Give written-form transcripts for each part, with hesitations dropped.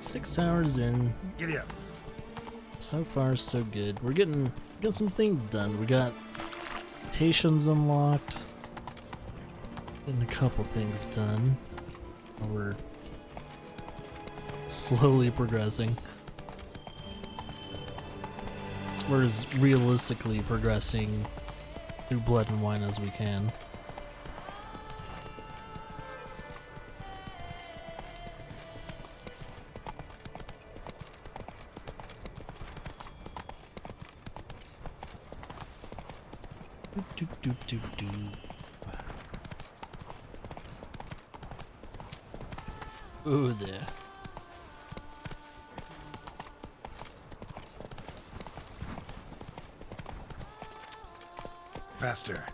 6 hours in. Giddy up. So far, so good. We're getting some things done. We got mutations unlocked. Getting a couple things done. We're slowly progressing. We're as realistically progressing through Blood and Wine as we can. Do. Ooh, there. Faster.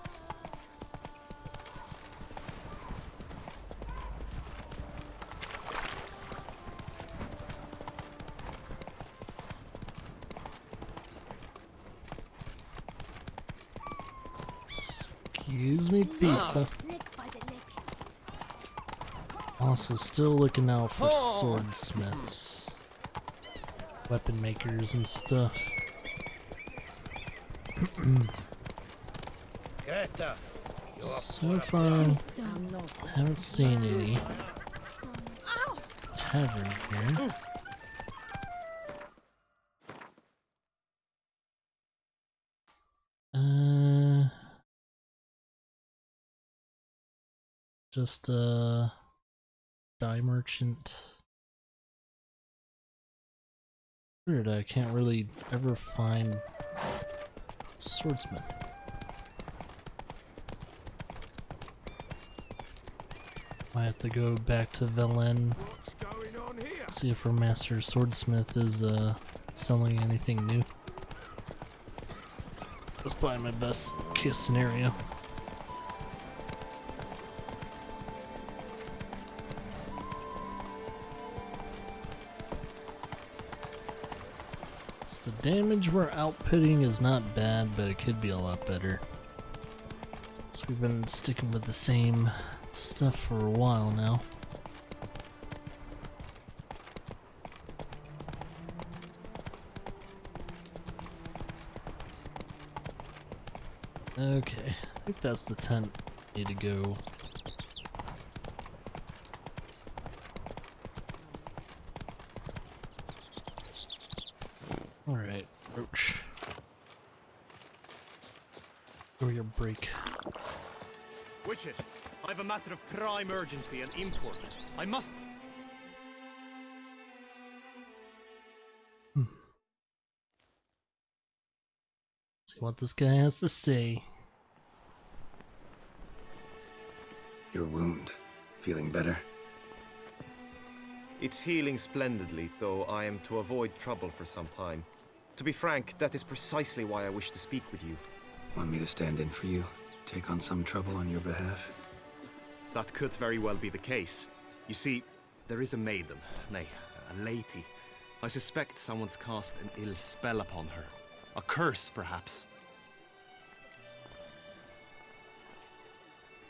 Excuse me, people. Also, still looking out for swordsmiths, weapon makers, and stuff. So far, haven't seen any tavern here. Just dye merchant. Weird, I can't really ever find swordsmith. Might have to go back to Velen, see if our master swordsmith is selling anything new. That's probably my best case scenario. So the damage we're outputting is not bad, but it could be a lot better. So we've been sticking with the same stuff for a while now. Okay, I think that's the tent I need to go. Alright, Roach. Go your break. Witcher, I have a matter of prime urgency and import. I must... See what this guy has to say. Your wound. Feeling better? It's healing splendidly, though I am to avoid trouble for some time. To be frank, that is precisely why I wish to speak with you. Want me to stand in for you? Take on some trouble on your behalf? That could very well be the case. You see, there is a maiden, nay, a lady. I suspect someone's cast an ill spell upon her. A curse, perhaps.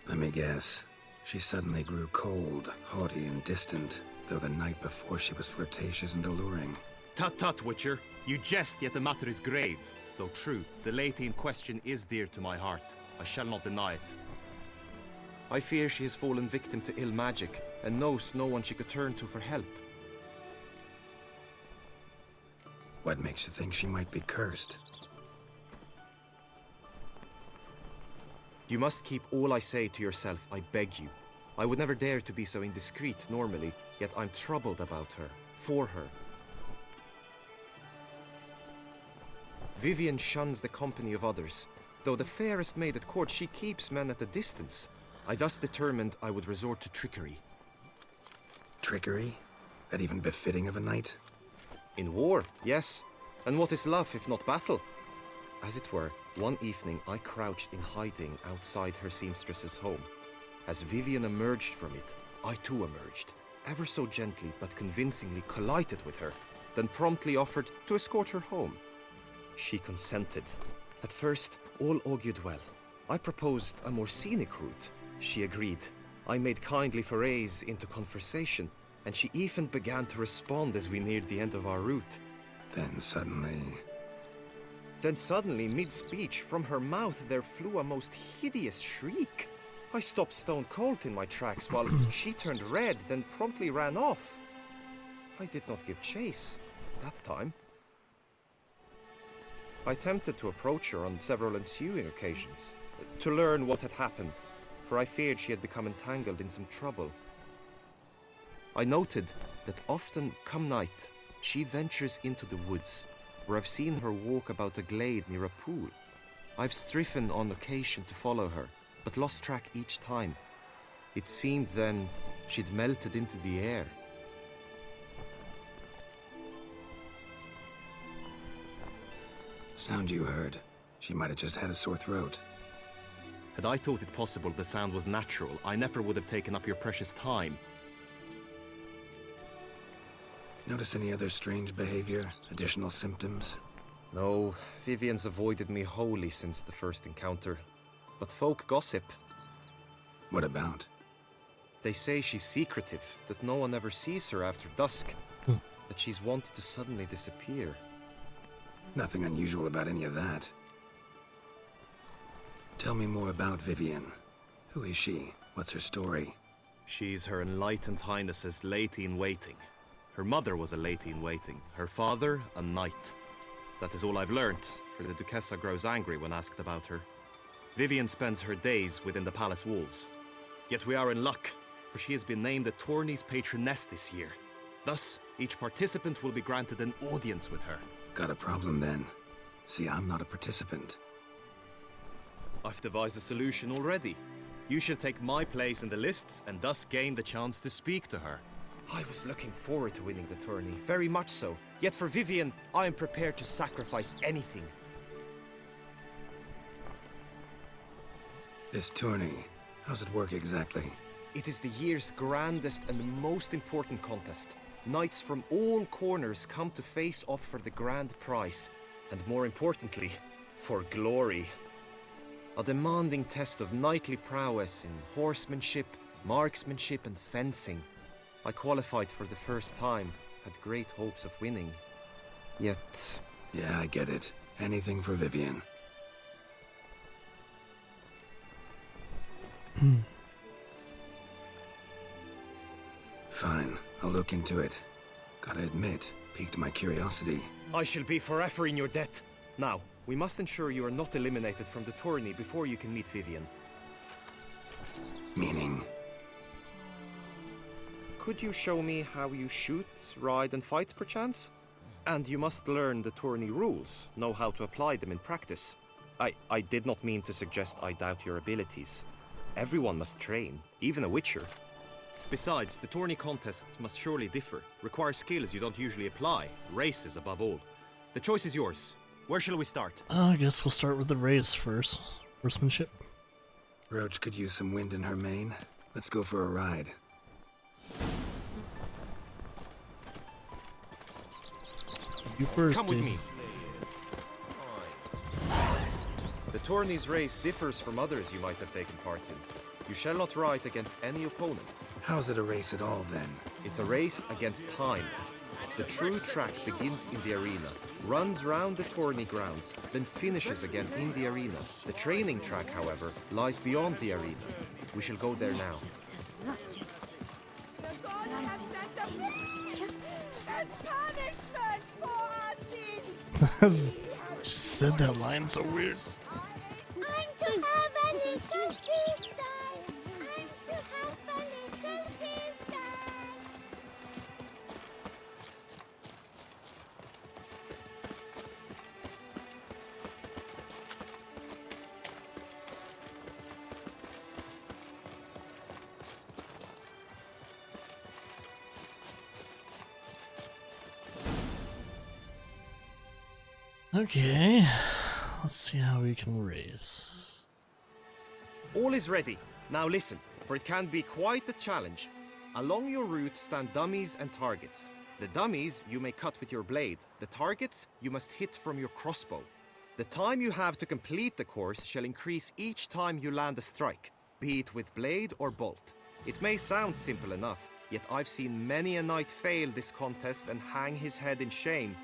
Let me guess. She suddenly grew cold, haughty, and distant, though the night before she was flirtatious and alluring. Tut tut, Witcher. You jest, yet the matter is grave. Though true, the lady in question is dear to my heart. I shall not deny it. I fear she has fallen victim to ill magic, and knows no one she could turn to for help. What makes you think she might be cursed? You must keep all I say to yourself, I beg you. I would never dare to be so indiscreet normally, yet I'm troubled about her, for her. Vivian shuns the company of others. Though the fairest maid at court, she keeps men at a distance. I thus determined I would resort to trickery. Trickery? That even befitting of a knight? In war, yes. And what is love if not battle? As it were, one evening I crouched in hiding outside her seamstress's home. As Vivian emerged from it, I too emerged. Ever so gently but convincingly collided with her, then promptly offered to escort her home. She consented. At first, all augured well. I proposed a more scenic route. She agreed. I made kindly forays into conversation, and she even began to respond as we neared the end of our route. Then suddenly... mid-speech, from her mouth there flew a most hideous shriek. I stopped stone cold in my tracks while she turned red, then promptly ran off. I did not give chase that time. I attempted to approach her on several ensuing occasions, to learn what had happened, for I feared she had become entangled in some trouble. I noted that often, come night, she ventures into the woods, where I've seen her walk about a glade near a pool. I've striven on occasion to follow her, but lost track each time. It seemed then she'd melted into the air. Sound you heard. She might have just had a sore throat. Had I thought it possible the sound was natural, I never would have taken up your precious time. Notice any other strange behavior? Additional symptoms? No, Vivian's avoided me wholly since the first encounter. But folk gossip. What about? They say she's secretive, that no one ever sees her after dusk, that she's wanted to suddenly disappear. Nothing unusual about any of that. Tell me more about Vivian. Who is she? What's her story? She's Her Enlightened Highness's lady-in-waiting. Her mother was a lady-in-waiting, her father a knight. That is all I've learnt, for the Duchessa grows angry when asked about her. Vivian spends her days within the palace walls. Yet we are in luck, for she has been named the tourney's patroness this year. Thus, each participant will be granted an audience with her. Got a problem then. See, I'm not a participant. I've devised a solution already. You shall take my place in the lists and thus gain the chance to speak to her. I was looking forward to winning the tourney, very much so. Yet for Vivian, I am prepared to sacrifice anything. This tourney, how's it work exactly? It is the year's grandest and most important contest. Knights from all corners come to face off for the grand prize, and more importantly, for glory. A demanding test of knightly prowess in horsemanship, marksmanship and fencing. I qualified for the first time, had great hopes of winning. Yet... Yeah, I get it. Anything for Vivian. Fine, I'll look into it. Gotta admit, piqued my curiosity. I shall be forever in your debt. Now, we must ensure you are not eliminated from the tourney before you can meet Vivian. Meaning? Could you show me how you shoot, ride and fight, perchance? And you must learn the tourney rules, know how to apply them in practice. I did not mean to suggest I doubt your abilities. Everyone must train, even a witcher. Besides, the tourney contests must surely differ, require skills you don't usually apply, races above all. The choice is yours. Where shall we start? I guess we'll start with the race first. Horsemanship. Roach could use some wind in her mane. Let's go for a ride. You first, Come with dude. me. The tourney's race differs from others you might have taken part in. You shall not ride against any opponent. How's it a race at all, then? It's a race against time. The true track begins in the arena, runs round the tourney grounds, then finishes again in the arena. The training track, however, lies beyond the arena. We shall go there now. The gods have sent a bitch as punishment for our sins. She said that line so weird. I'm to have a little sister. I'm to have a little sister. Okay, let's see how we can race. All is ready. Now listen, for it can be quite a challenge. Along your route stand dummies and targets. The dummies you may cut with your blade. The targets you must hit from your crossbow. The time you have to complete the course shall increase each time you land a strike, be it with blade or bolt. It may sound simple enough, Yet I've seen many a knight fail this contest and hang his head in shame.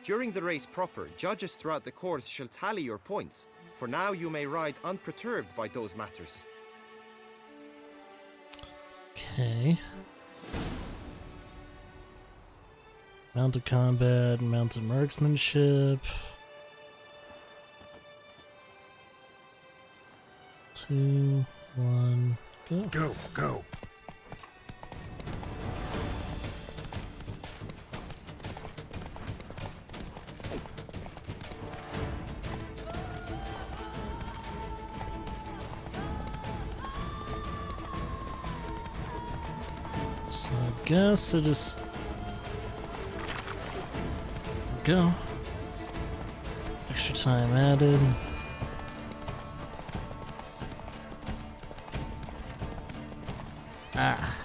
During the race proper, judges throughout the course shall tally your points. For now you may ride unperturbed by those matters. Okay. Mounted combat, mounted marksmanship. 2, 1, go. Go, go. So I guess it is. Go. Extra time added. Ah.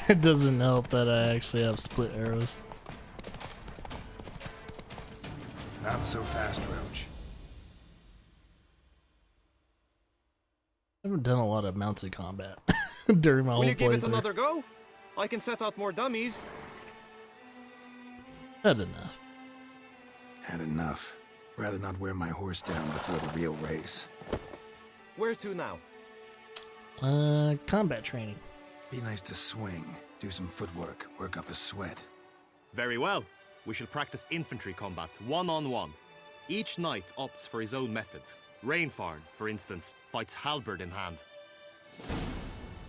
It doesn't help that I actually have split arrows. Not so fast, Roach. I haven't done a lot of mounted combat during my whole Will you give it playthrough. another go? I can set out more dummies. Had enough. Had enough. Rather not wear my horse down before the real race. Where to now? Combat training. Be nice to swing, do some footwork, work up a sweat. Very well. We shall practice infantry combat, one-on-one. Each knight opts for his own method. Rainfarn, for instance, fights halberd in hand.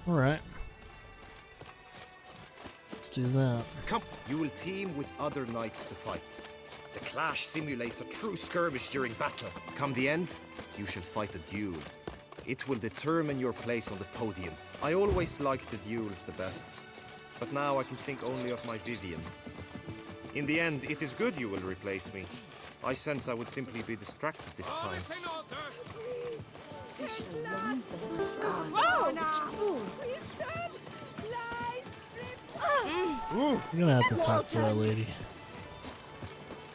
Alright. Let's do that. Come, you will team with other knights to fight. The clash simulates a true skirmish during battle. Come the end, you shall fight a duel. It will determine your place on the podium. I always liked the duels the best, but now I can think only of my Vivian. In the end, it is good you will replace me. I sense I would simply be distracted this time. You're gonna have to talk to that lady.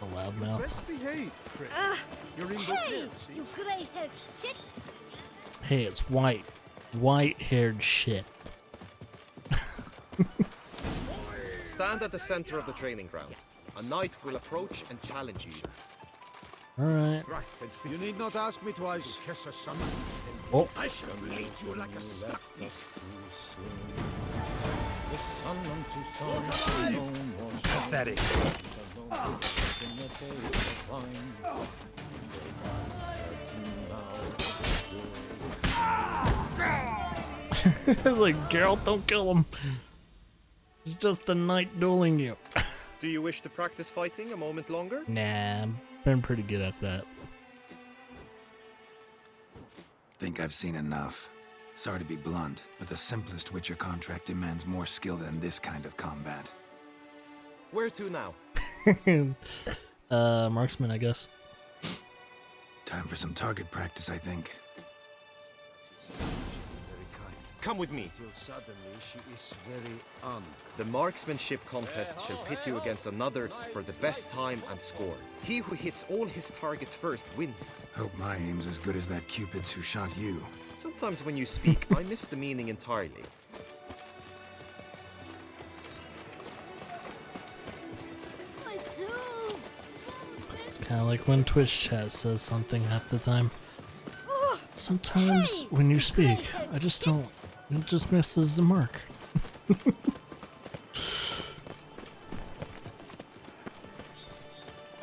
A loudmouth. Best behave, Craig. You're in good Hey, hands, see? you gray-haired shit! Hey, it's white. White-haired shit. Stand at the center of the training ground. A knight will approach and challenge you. Alright. Right, and you need not ask me twice. Kiss a son. Oh. I shall bleed you like a stuck piece. Pathetic. It's like, Geralt, don't kill him. It's just a knight dueling you. Do you wish to practice fighting a moment longer? Nah, I've been pretty good at that. Think I've seen enough. Sorry to be blunt, but the simplest Witcher contract demands more skill than this kind of combat. Where to now? Marksman, I guess. Time for some target practice, I think. Come with me. Till suddenly she is very un. The marksmanship contest shall pit you against another for the best time and score. He who hits all his targets first wins. Hope my aim's as good as that Cupid's who shot you. Sometimes when you speak, I miss the meaning entirely. My tools! It's kind of like when Twitch chat says something half the time. Sometimes when you speak, I just don't. It just misses the mark.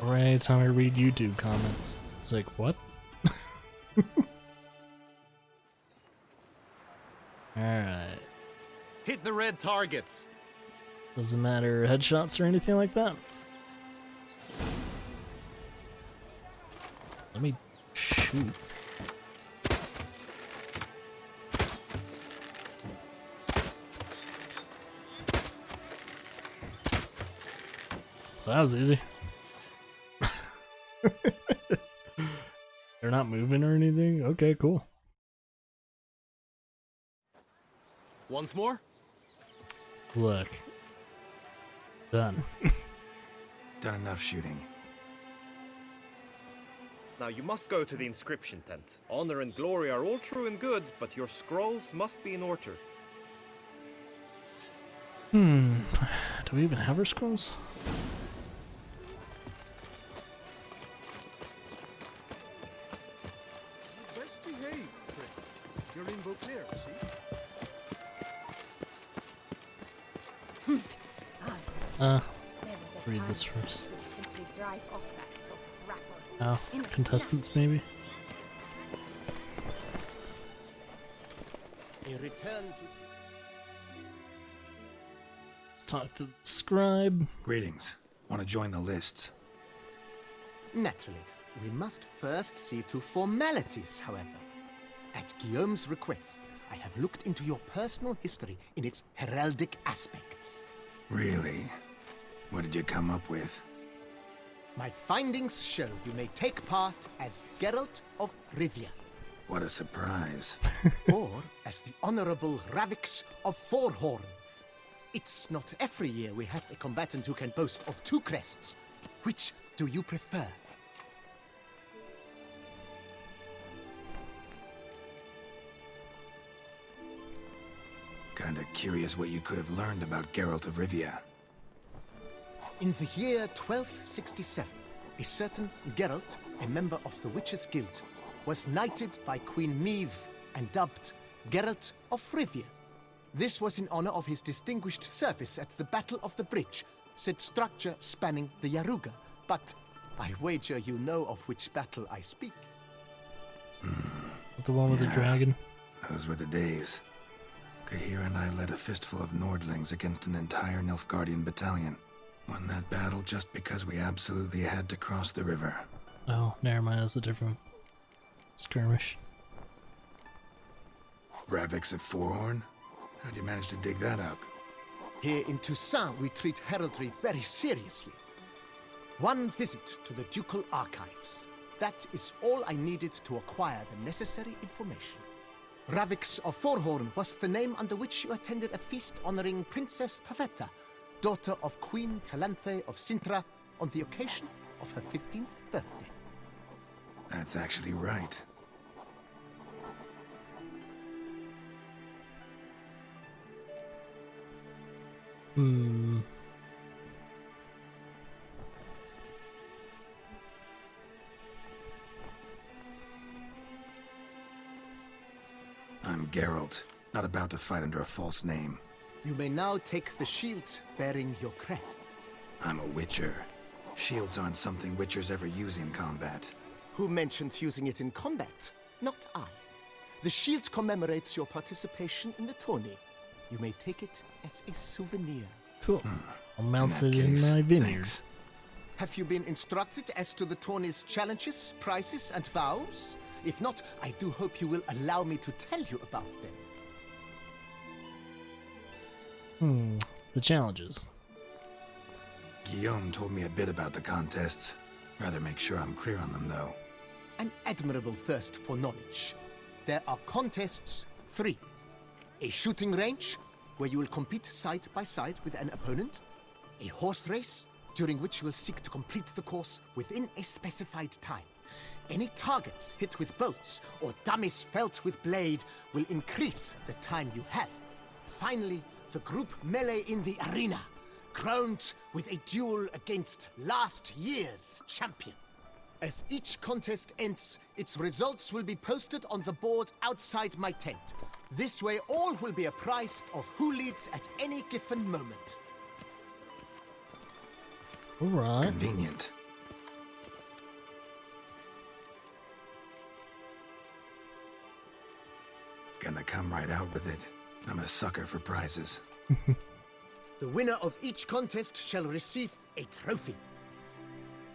Or anytime I read YouTube comments, it's like, what? Alright. Hit the red targets. Doesn't matter headshots or anything like that. Let me shoot. That was easy. They're not moving or anything? Okay, cool. Once more? Look. Done. Done enough shooting. Now you must go to the inscription tent. Honor and glory are all true and good, but your scrolls must be in order. Do we even have our scrolls? Best behave, Crick. You're in Beauclair, see? There was a Read time this when first. would simply drive off that sort of rabble. Oh, In a contestants maybe? A return to... Let's talk to the scribe. Greetings. Want to join the lists? Naturally, we must first see to formalities, however. At Guillaume's request, I have looked into your personal history in its heraldic aspects. Really? What did you come up with? My findings show you may take part as Geralt of Rivia, What a surprise. or as the Honorable Ravix of Forhorn. It's not every year we have a combatant who can boast of 2 crests. Which do you prefer? Kinda curious what you could have learned about Geralt of Rivia. In the year 1267, a certain Geralt, a member of the Witches' Guild, was knighted by Queen Meve and dubbed Geralt of Rivia. This was in honor of his distinguished service at the Battle of the Bridge, said structure spanning the Yaruga. But I wager you know of which battle I speak. The one with the Yeah. dragon. Those were the days. Kahira and I led a fistful of Nordlings against an entire Nilfgaardian battalion. Won that battle just because we absolutely had to cross the river. Oh, never mind, that's a different skirmish. Ravix of Forhorn? How'd you manage to dig that up? Here in Toussaint, we treat heraldry very seriously. One visit to the ducal archives. That is all I needed to acquire the necessary information. Ravix of Forhorn was the name under which you attended a feast honoring Princess Pavetta, daughter of Queen Calanthe of Sintra, on the occasion of her 15th birthday. That's actually right. I'm Geralt, not about to fight under a false name. You may now take the shield bearing your crest. I'm a Witcher. Shields aren't something Witchers ever use in combat. Who mentioned using it in combat? Not I. The shield commemorates your participation in the tourney. You may take it as a souvenir. Cool. I'll mount In it that in case, my vineyard. thanks. Have you been instructed as to the tourney's challenges, prizes, and vows? If not, I do hope you will allow me to tell you about them. The challenges. Guillaume told me a bit about the contests. Rather make sure I'm clear on them, though. An admirable thirst for knowledge. There are contests 3. A shooting range, where you will compete side by side with an opponent. A horse race, during which you will seek to complete the course within a specified time. Any targets hit with bolts or dummies felt with blade will increase the time you have. Finally, the group melee in the arena, crowned with a duel against last year's champion. As each contest ends, its results will be posted on the board outside my tent. This way all will be apprised of who leads at any given moment. Alright. Convenient. Gonna come right out with it. I'm a sucker for prizes. The winner of each contest shall receive a trophy.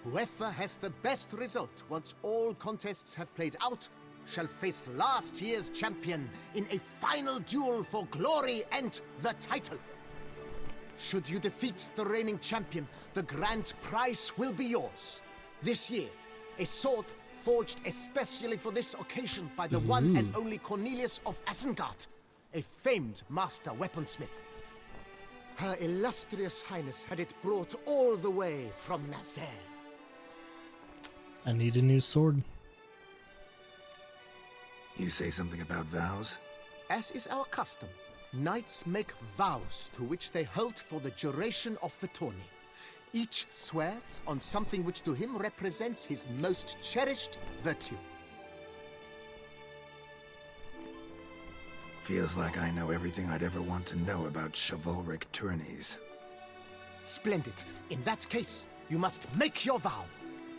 Whoever has the best result once all contests have played out shall face last year's champion in a final duel for glory and the title. Should you defeat the reigning champion, the grand prize will be yours. This year, a sword forged especially for this occasion by the one and only Cornelius of Isengard, a famed master weaponsmith. Her illustrious highness had it brought all the way from Nazaire. I need a new sword. You say something about vows? As is our custom, knights make vows to which they hold for the duration of the tourney. Each swears on something which to him represents his most cherished virtue. Feels like I know everything I'd ever want to know about chivalric tourneys. Splendid. In that case, you must make your vow.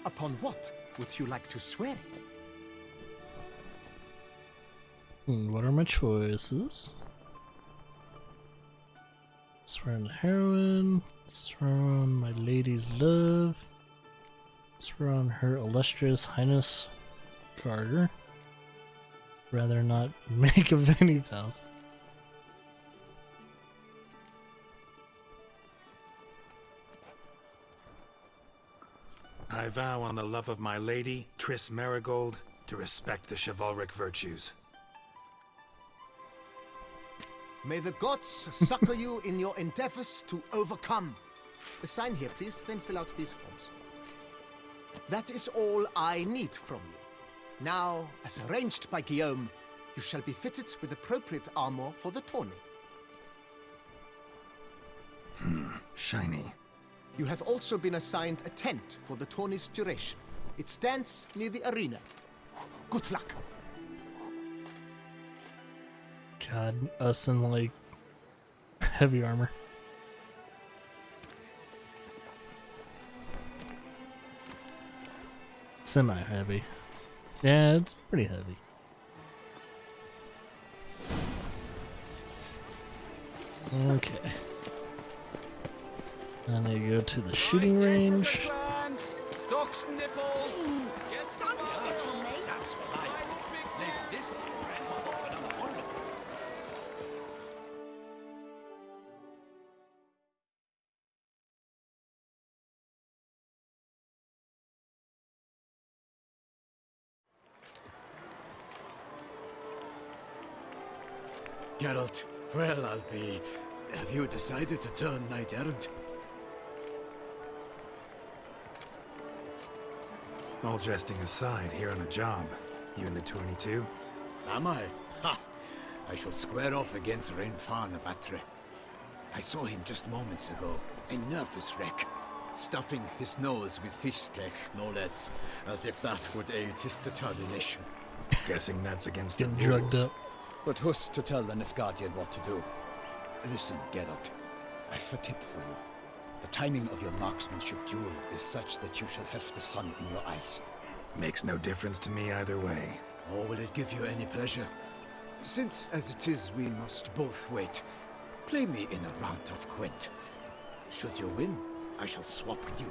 Upon what would you like to swear it? What are my choices? Swear on heroine, swear on my lady's love, swear on her illustrious highness Carter. Rather not make of any vows. I vow on the love of my lady, Triss Marigold, to respect the chivalric virtues. May the gods succor you in your endeavors to overcome. Sign here, please, then fill out these forms. That is all I need from you. Now, as arranged by Guillaume, you shall be fitted with appropriate armor for the tourney. Shiny. You have also been assigned a tent for the tourney's duration. It stands near the arena. Good luck. God, us in like heavy armor. Semi-heavy. Yeah, it's pretty heavy. Okay. And they go to the shooting range. Ducks nipples. That's right. Maybe this is Geralt, well, I'll be. Have you decided to turn knight errant? All jesting aside, here on a job. You in the tourney too? Am I? Ha! I shall square off against Renfan of Atre. I saw him just moments ago. A nervous wreck. Stuffing his nose with fish steak, no less. As if that would aid his determination. Guessing that's against the Getting rules. drugged up. But who's to tell the Nilfgaardian what to do? Listen, Geralt. I've a tip for you. The timing of your marksmanship duel is such that you shall have the sun in your eyes. Makes no difference to me either way. Nor will it give you any pleasure. Since, as it is, we must both wait, play me in a round of Gwent. Should you win, I shall swap with you.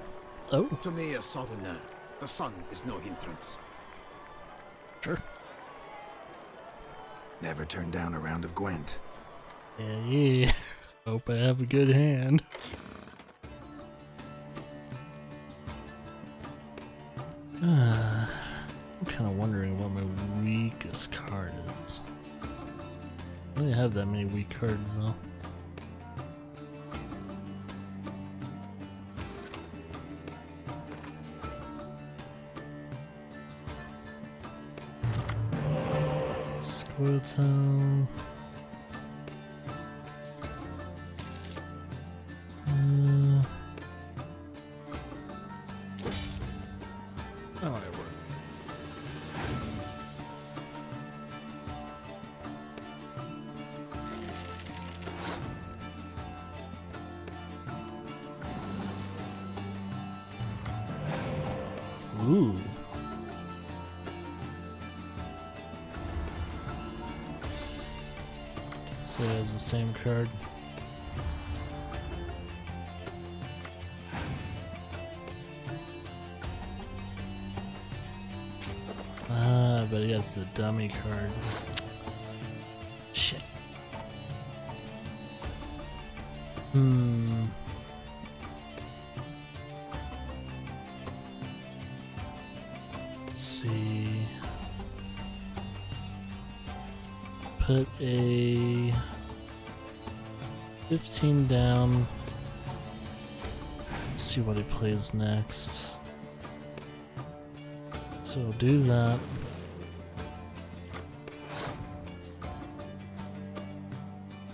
Oh, To me, a southerner, the sun is no hindrance. sure. Never turn down a round of Gwent. Yeah. Hope I have a good hand. I'm kind of wondering what my weakest card is. I don't have that many weak cards though. Squirtle. Oh, it worked. Ooh. So it has the same card. But he has the dummy card. Shit. Let's see. Put a 15 down. Let's see what he plays next. So we'll do that.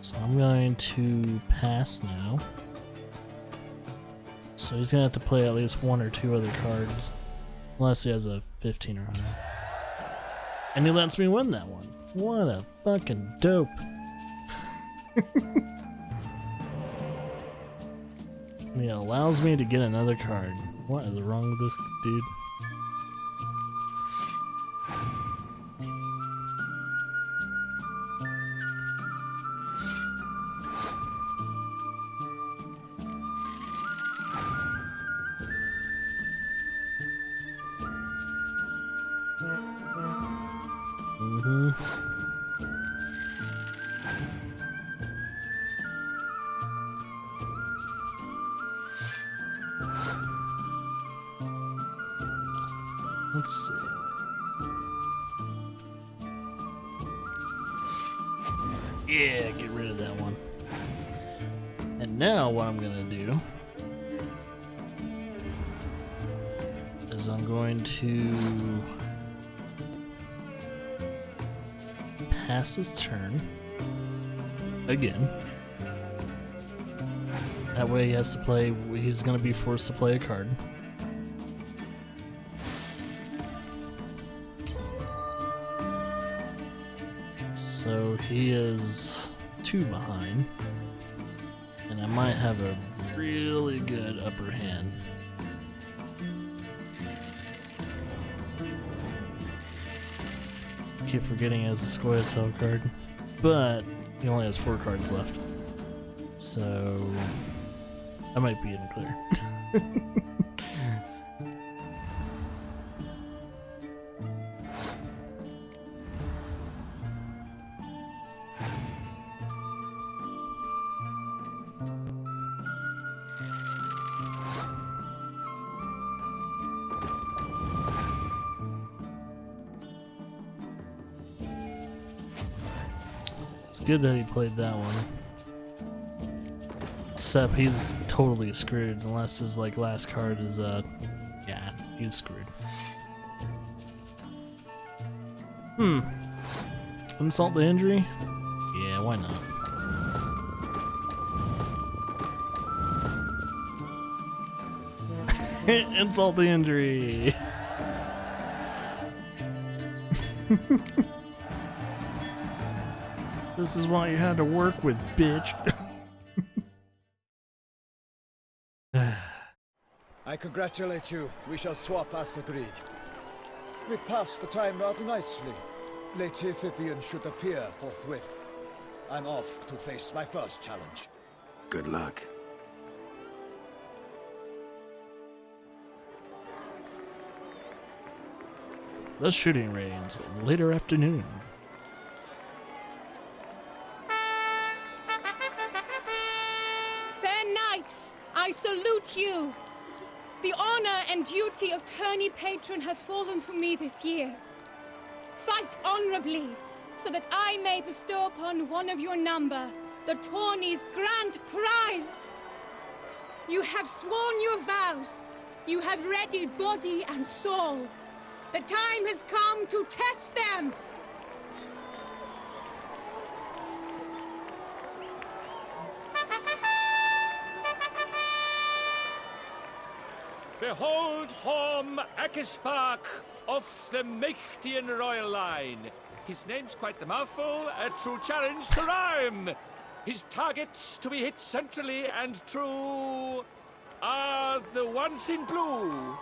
So I'm going to pass now. So he's gonna have to play at least 1 or 2 other cards. Unless he has a 15 or higher. And he lets me win that one. What a fucking dope. He allows me to get another card. What is wrong with this dude? Let's see. Yeah, get rid of that one. And now what I'm gonna do is I'm going to pass this turn again. That way he has to play, he's gonna be forced to play a card. So he is 2 behind, and I might have a really good upper hand. Keep forgetting he has a Scoia'tael card, but he only has 4 cards left, so I might be in the clear. It's good that he played that one. Except he's totally screwed unless his last card is yeah, he's screwed. Insult the injury? Yeah, why not? Insult the injury. This is what you had to work with, bitch. I congratulate you. We shall swap as agreed. We've passed the time rather nicely. Lady Vivian should appear forthwith. I'm off to face my first challenge. Good luck. The shooting range, later afternoon. Fair knights, I salute you. The honor and duty of tourney patron have fallen to me this year. Fight honorably, so that I may bestow upon one of your number the tourney's grand prize. You have sworn your vows. You have readied body and soul. The time has come to test them. Behold Horm Akispark of the Mechtian royal line. His name's quite the mouthful, a true challenge to rhyme. His targets to be hit centrally and true are the ones in blue.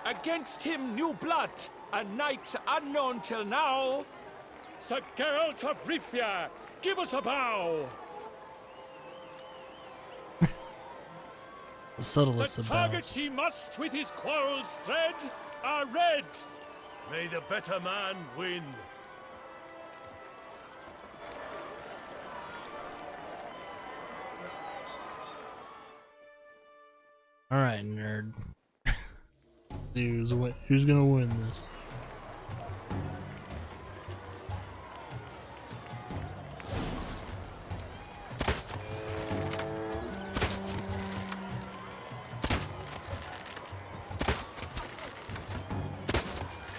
Against him new blood, a knight unknown till now. Sir Geralt of Rivia, give us a bow. The subtlest The of targets bows. he must with his quarrels thread are red. May the better man win. Alright, nerd. Who's gonna win this?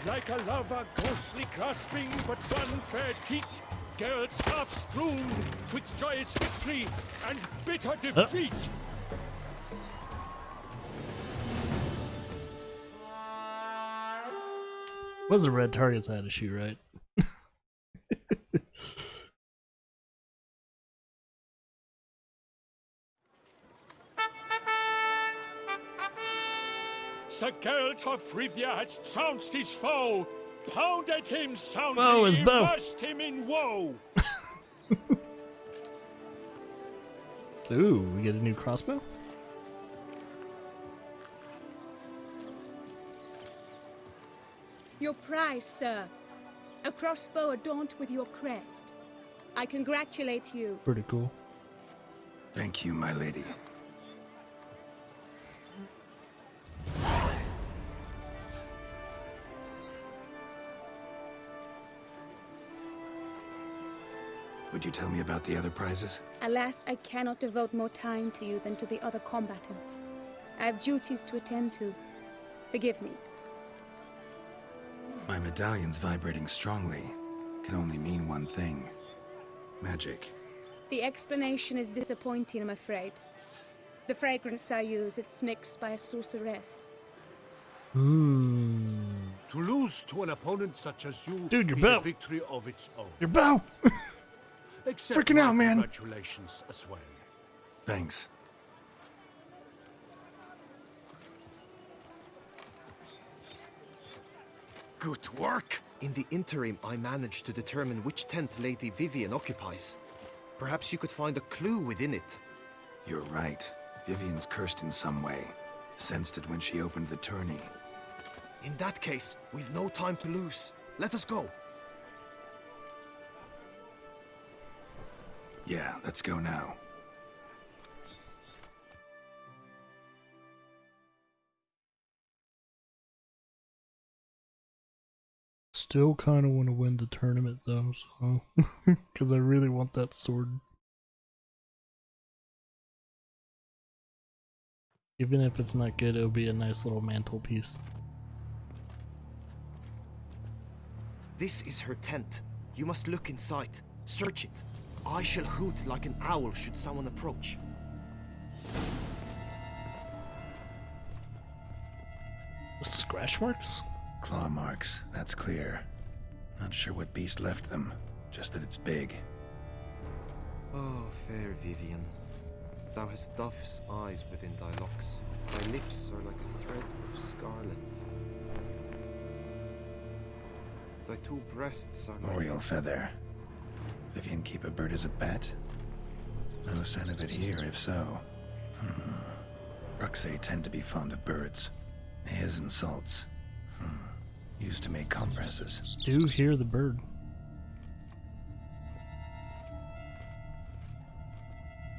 Like a lover ghostly grasping but one fair teat, Geralt's half strewn twixt joyous victory and bitter defeat. Was the red targets I had to shoot, right? Sir Geralt of Rivia had trounced his foe, pounded him soundly, Whoa, his bow. immersed him in woe. Ooh, we get a new crossbow? Your prize, sir. A crossbow adorned with your crest. I congratulate you. Pretty cool. Thank you, my lady. Would you tell me about the other prizes? Alas, I cannot devote more time to you than to the other combatants. I have duties to attend to. Forgive me. My medallion's vibrating strongly. Can only mean one thing. Magic. The explanation is disappointing, I'm afraid. The fragrance I use, it's mixed by a sorceress. To lose to an opponent such as you Dude, your is bow. a victory of its own. Your bow! Accept Freaking my out, man. Congratulations as well. Thanks. Good work! In the interim, I managed to determine which tent Lady Vivian occupies. Perhaps you could find a clue within it. You're right. Vivian's cursed in some way. Sensed it when she opened the tourney. In that case, we've no time to lose. Let us go. Yeah, let's go now. Still kind of want to win the tournament though, so because I really want that sword. Even if it's not good, it'll be a nice little mantelpiece. This is her tent. You must look inside. Search it. I shall hoot like an owl should someone approach. Scratch marks? Claw marks, that's clear. Not sure what beast left them, just that it's big. Oh, fair Vivian. Thou hast dove's eyes within thy locks. Thy lips are like a thread of scarlet. Thy two breasts are like... Oriole feather. Vivian keep a bird as a pet? No sign of it here, if so. Bruxay tend to be fond of birds. His and salts. Used to make compresses. Do hear the bird.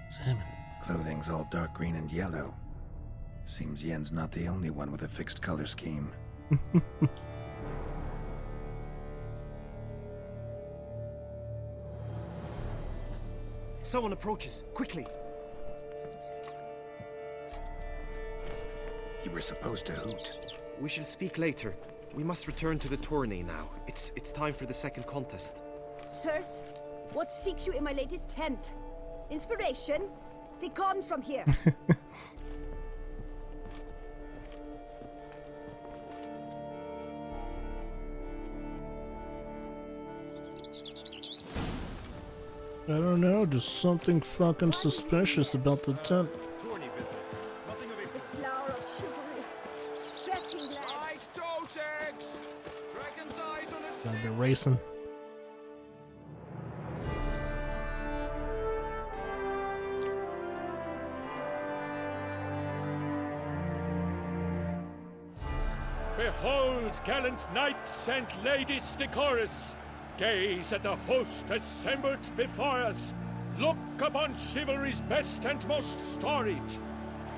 Salmon. Clothing's all dark green and yellow. Seems Yen's not the only one with a fixed color scheme. Someone approaches. Quickly! You were supposed to hoot. We shall speak later. We must return to the tourney now. It's time for the second contest. Sirs, what seeks you in my lady's tent? Inspiration? Be gone from here. I don't know, just something fucking suspicious about the tent. Tourney business. Nothing of it. The flower of chivalry. Strapping lads. Dragon's eyes on a Gotta be racing. Behold, gallant knights and ladies decorous! Gaze at the host assembled before us! Look upon chivalry's best and most storied!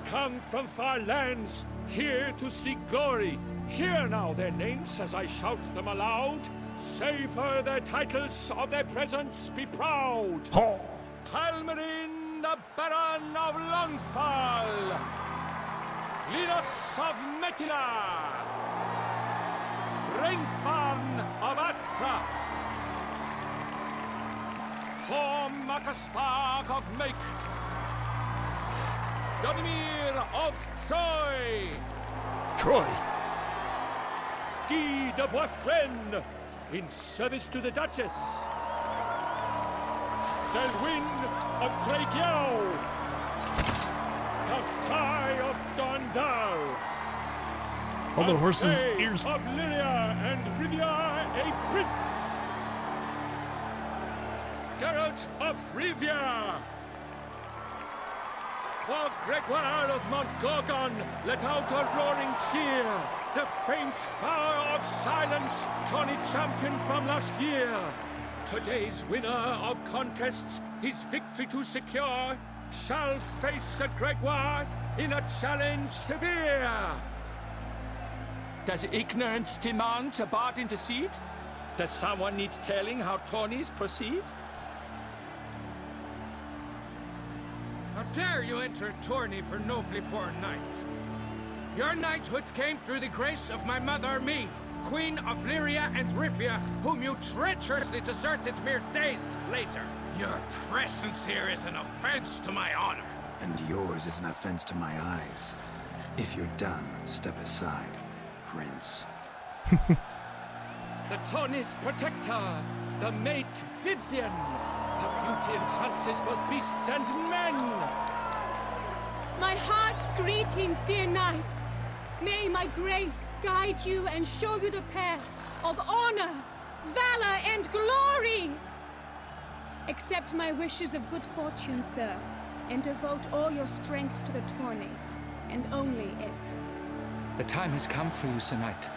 Come from far lands, here to seek glory! Hear now their names as I shout them aloud! Savor their titles, of their presence be proud! Halmarin, the Baron of Lonfal! Linus of Metina! Reinfarn of Atra. Hom ac Ysbag of Meicht. Godimir of Troy. Troy. Guy de Boisfren, in service to the Duchess. Delwyn of Craigiau. Count Ty of Dondal. All the horses' Ansay ears. of Lilia and Rivia a prince. Geralt of Rivia. For Gregoire of Montgorgon, let out a roaring cheer. The faint vow of silence, tawny champion from last year. Today's winner of contests, his victory to secure, shall face a Gregoire in a challenge severe. Does ignorance demand a bard intercede? Does someone need telling how tourneys proceed? How dare you enter a tourney for nobly born knights? Your knighthood came through the grace of my mother Meve, Queen of Lyria and Rivia, whom you treacherously deserted mere days later. Your presence here is an offense to my honor. And yours is an offense to my eyes. If you're done, step aside, Prince. The tourney's protector, the mate Vivian. Her beauty entrances both beasts and men. My heart's greetings, dear knights. May my grace guide you and show you the path of honor, valor, and glory. Accept my wishes of good fortune, sir, and devote all your strength to the tourney, and only it. The time has come for you, Sir Knight.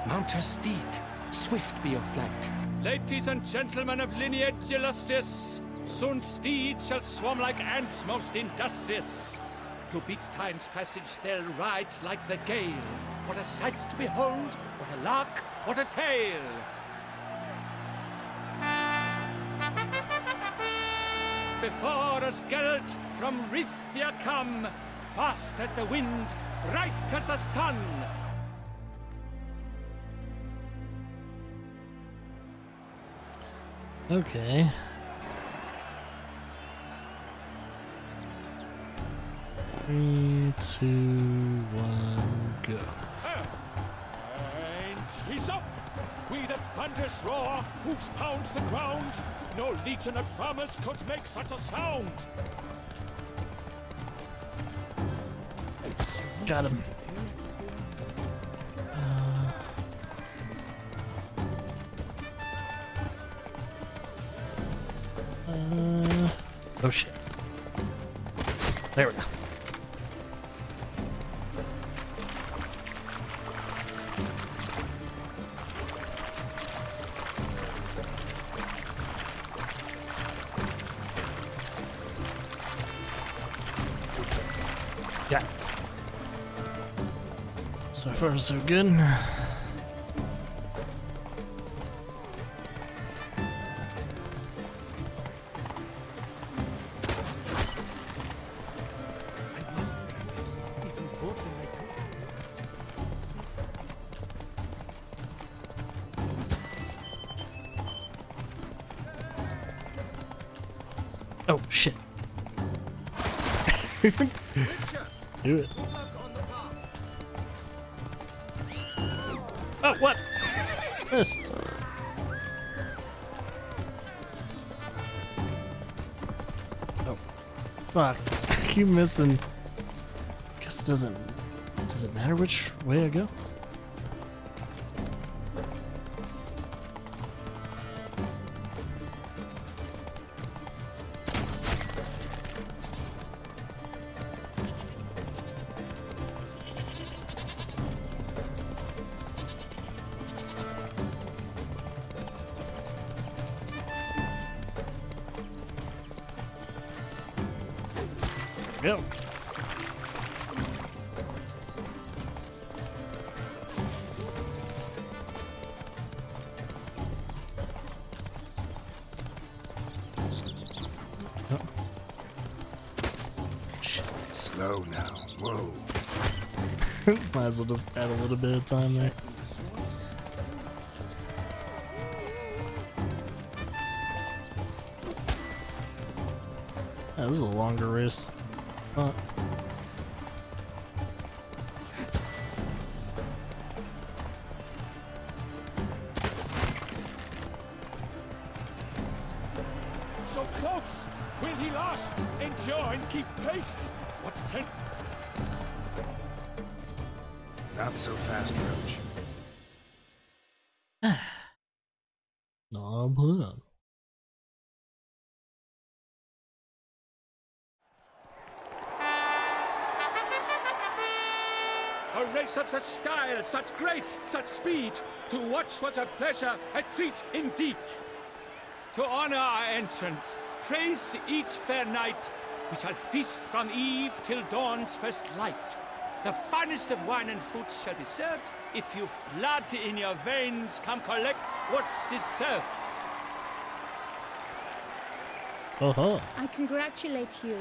Mount your steed. Swift be your flight. Ladies and gentlemen of lineage illustrious, soon steeds shall swarm like ants most industrious. To beat time's passage they'll ride like the gale. What a sight to behold, what a lark, what a tale! Before us Geralt from Rithia come, fast as the wind, bright as the sun. Okay. Three, two, one, go. And he's up! We the thunderous roar, hoofs pound the ground. No legion of drummers could make such a sound. Got him. Oh shit. There we go. Yeah. So far, so good. Oh shit. Do it. Oh, what? Missed. Oh. Fuck. I keep missing. Guess it doesn't. Does it matter which way I go? Go. Oh. Shit. Slow now. Whoa. Might as well just add a little bit of time there. Yeah, this is a longer race. Huh. So close! Will he last? Endure and keep pace? What ten? Not so fast, Roach. No problem. A race of such style, such grace, such speed. To watch was a pleasure, a treat indeed. To honor our entrance, praise each fair knight. We shall feast from eve till dawn's first light. The finest of wine and food shall be served. If you've blood in your veins, come collect what's deserved. Oh, I congratulate you.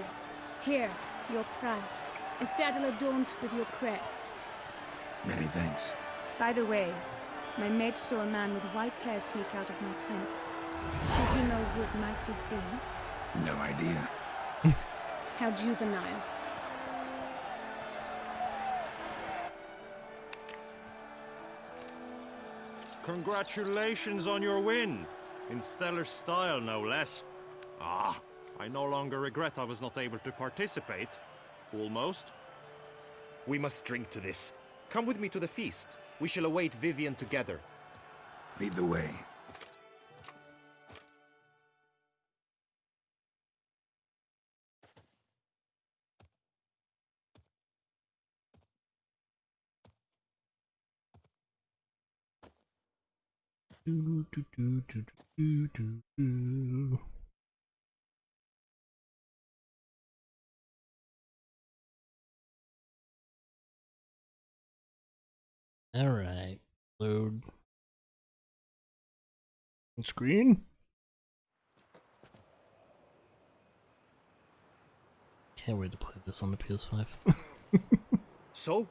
Here, your prize. A saddle adorned with your crest. Many thanks. By the way, my mate saw a man with white hair sneak out of my tent. Did you know who it might have been? No idea. How juvenile. Congratulations on your win. In stellar style, no less. Ah, I no longer regret I was not able to participate. Almost. We must drink to this. Come with me to the feast. We shall await Vivian together. Lead the way. do, do, do, do, do, do, do. All right, load screen. Can't wait to play this on the PS5. So,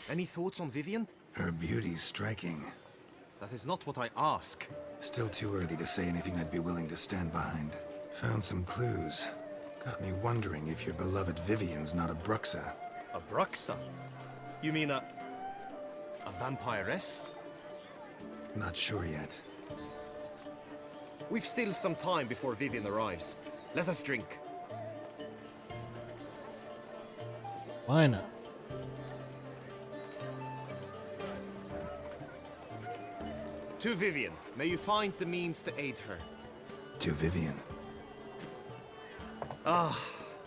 any thoughts on Vivian? Her beauty's striking. That is not what I ask. Still too early to say anything I'd be willing to stand behind. Found some clues. Got me wondering if your beloved Vivian's not a Bruxa. A Bruxa? You mean a vampiress? Not sure yet. We've still some time before Vivian arrives. Let us drink. Why not? To Vivian, may you find the means to aid her. To Vivian.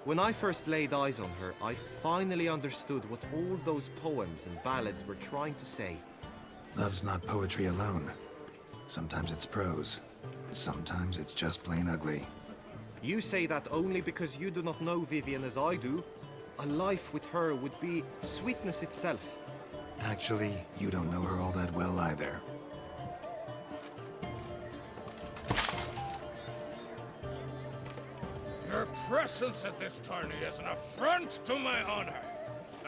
When I first laid eyes on her, I finally understood what all those poems and ballads were trying to say. Love's not poetry alone. Sometimes it's prose. Sometimes it's just plain ugly. You say that only because you do not know Vivian as I do. A life with her would be sweetness itself. Actually, you don't know her all that well either. Your presence at this tourney is an affront to my honor.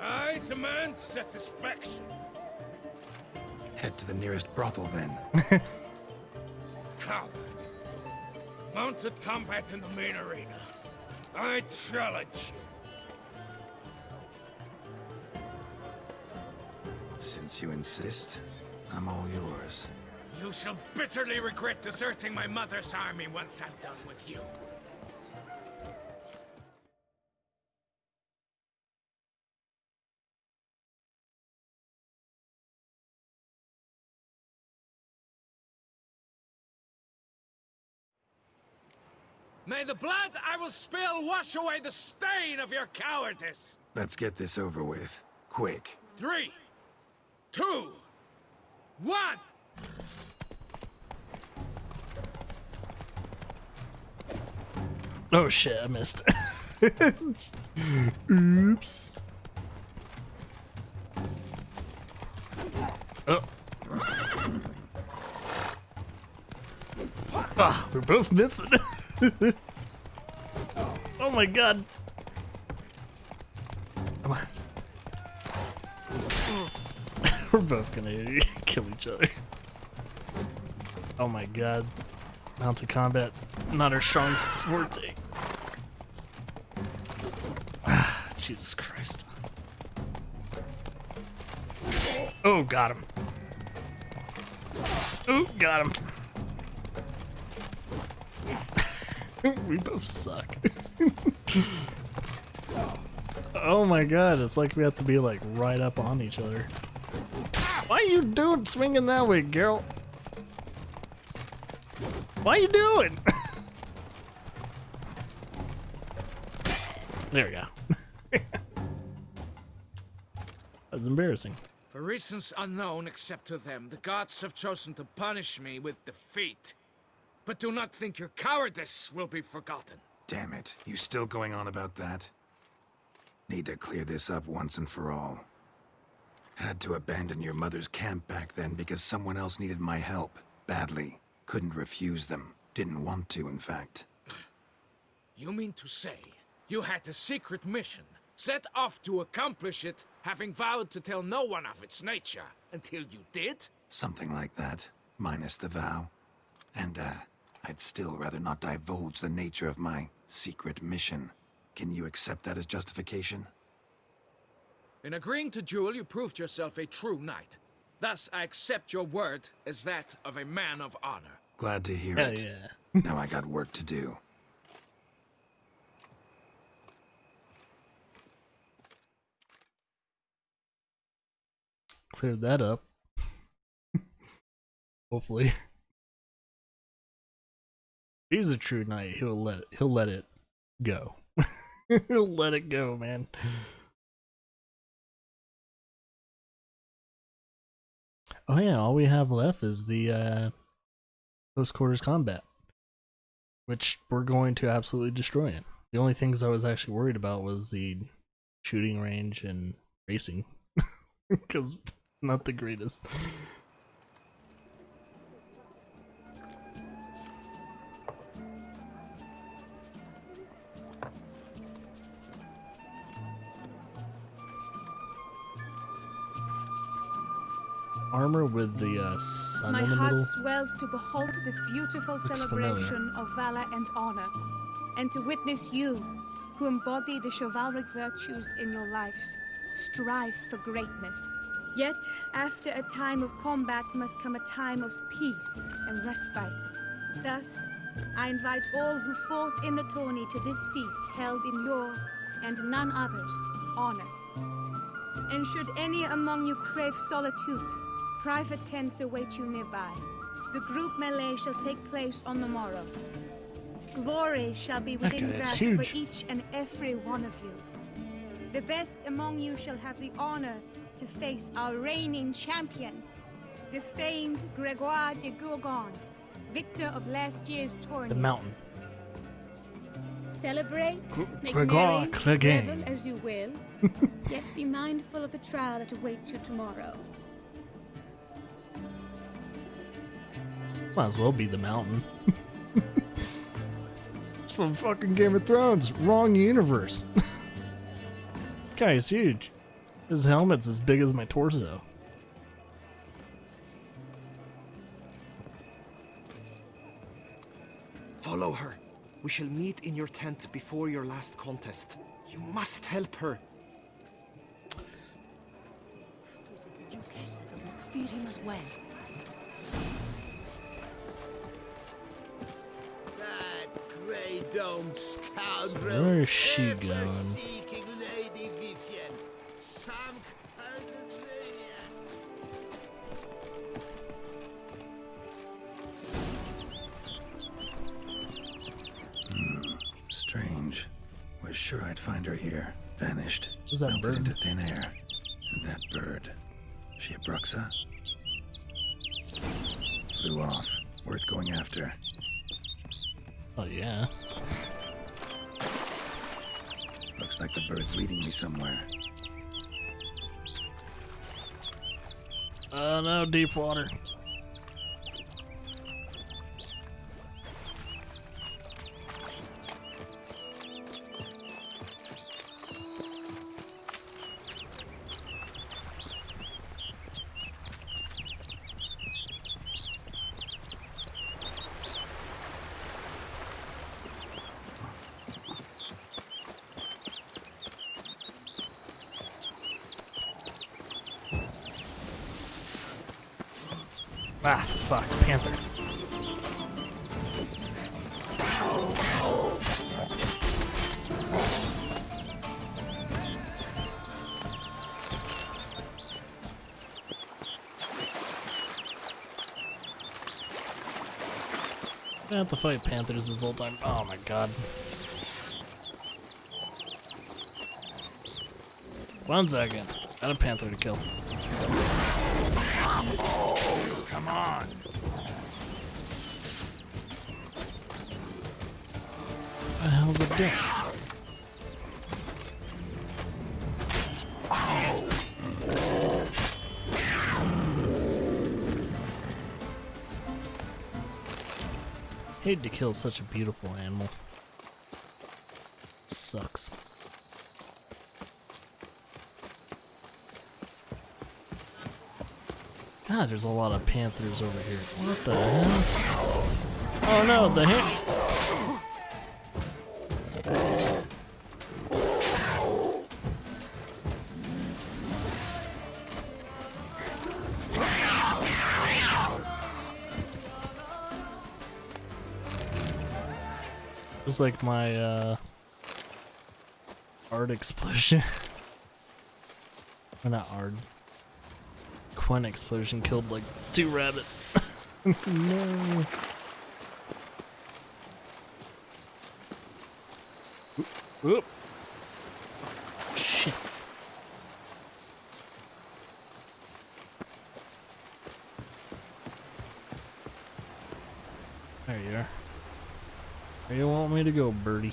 I demand satisfaction. Head to the nearest brothel then. Coward. Mounted combat in the main arena. I challenge you. Since you insist, I'm all yours. You shall bitterly regret deserting my mother's army once I'm done with you. May the blood I will spill wash away the stain of your cowardice. Let's get this over with. Quick. 3, 2, 1. Oh shit, I missed. Oops. Oh. Ah, we're both missing. Oh my god. Come on. We're both gonna kill each other. Oh my god. Mounted combat, not our strongest forte. Jesus Christ. Oh, got him. Oh, got him. We both suck. Oh my god, it's like we have to be like right up on each other. Why are you doing swinging that way, Geralt? Why are you doing? There we go. That's embarrassing. For reasons unknown except to them, the gods have chosen to punish me with defeat. But do not think your cowardice will be forgotten. Damn it, you still going on about that? Need to clear this up once and for all. Had to abandon your mother's camp back then because someone else needed my help, badly. Couldn't refuse them. Didn't want to, in fact. You mean to say you had a secret mission, set off to accomplish it, having vowed to tell no one of its nature, until you did? Something like that, minus the vow. And, I'd still rather not divulge the nature of my secret mission. Can you accept that as justification? In agreeing to duel, you proved yourself a true knight. Thus, I accept your word as that of a man of honor. Glad to hear Hell it. yeah. Now I got work to do. Cleared that up. Hopefully. If he's a true knight, he'll let it go. He'll let it go, man. Oh yeah, all we have left is the close quarters combat, which we're going to absolutely destroy it. The only things I was actually worried about was the shooting range and racing, because it's not the greatest. Armor with the sun My in the heart middle. swells to behold this beautiful Looks celebration of valor and honor, and to witness you, who embody the chivalric virtues in your lives, strive for greatness. Yet, after a time of combat must come a time of peace and respite. Thus, I invite all who fought in the tourney to this feast held in your, and none other's, honor. And should any among you crave solitude, private tents await you nearby. The group melee shall take place on the morrow. Glory shall be within Okay, it's grasp huge. for each and every one of you. The best among you shall have the honor to face our reigning champion, the famed Gregoire de Gourgon, victor of last year's tourney. The mountain. Celebrate, make Gregoire merry, Clegane. revel as you will, yet be mindful of the trial that awaits you tomorrow. Might as well be the mountain. It's from fucking Game of Thrones. Wrong universe. This guy is huge. His helmet's as big as my torso. Follow her. We shall meet in your tent before your last contest. You must help her. The Duchess does not feed him as well. That grey domed scoundrel. So where is she ever going? seeking Lady Vivian. Some Carnivanian. Strange. Was sure I'd find her here. Vanished. Who's that Melted bird? into thin air. And that bird. She a Bruxa? Flew off. Worth going after. Oh yeah. Looks like the bird's leading me somewhere. Oh no, deep water. Ah, fuck, panther. I have to fight panthers this whole time. Oh my god. 1 second. Got a panther to kill. Come on. What the hell's it doing? Hate to kill such a beautiful animal. Sucks. God, there's a lot of panthers over here. What the hell? Oh no, the hand. It's like my art explosion. Or not art. Quinn explosion killed like 2 rabbits. No. Oop. Shit. There you are. Where you want me to go, birdie?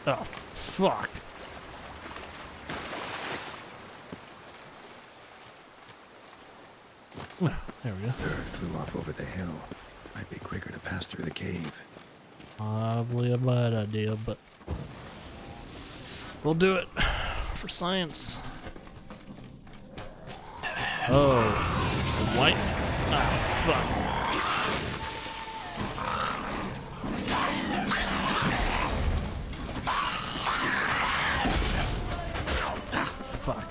Oh, fuck. There we go. Bird flew off over the hill. Might be quicker to pass through the cave. Probably a bad idea, but we'll do it for science. Oh, white. Ah, fuck. Fuck.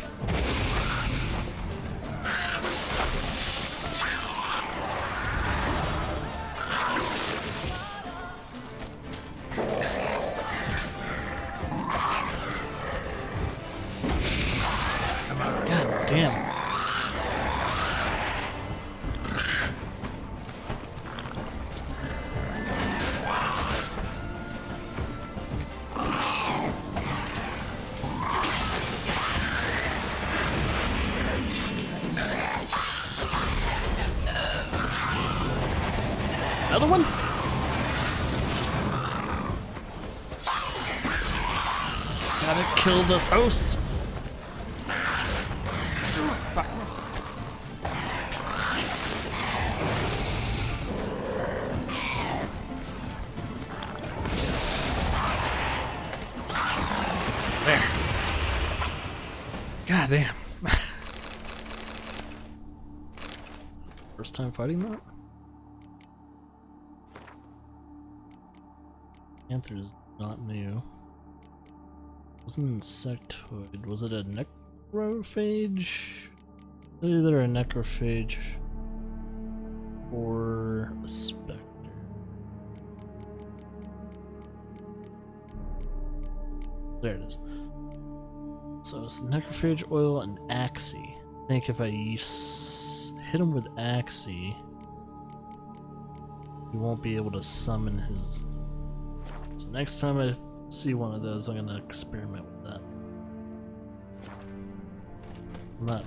God damn. Another one? Gotta kill this host. Fuck. There. God damn. First time fighting that? Panther is not new. It was an insectoid. Was it a necrophage? Either a necrophage or a specter. There it is. So it's necrophage, oil, and axie. I think if I hit him with axie, he won't be able to summon his. So next time I see one of those, I'm gonna experiment with that. I'm not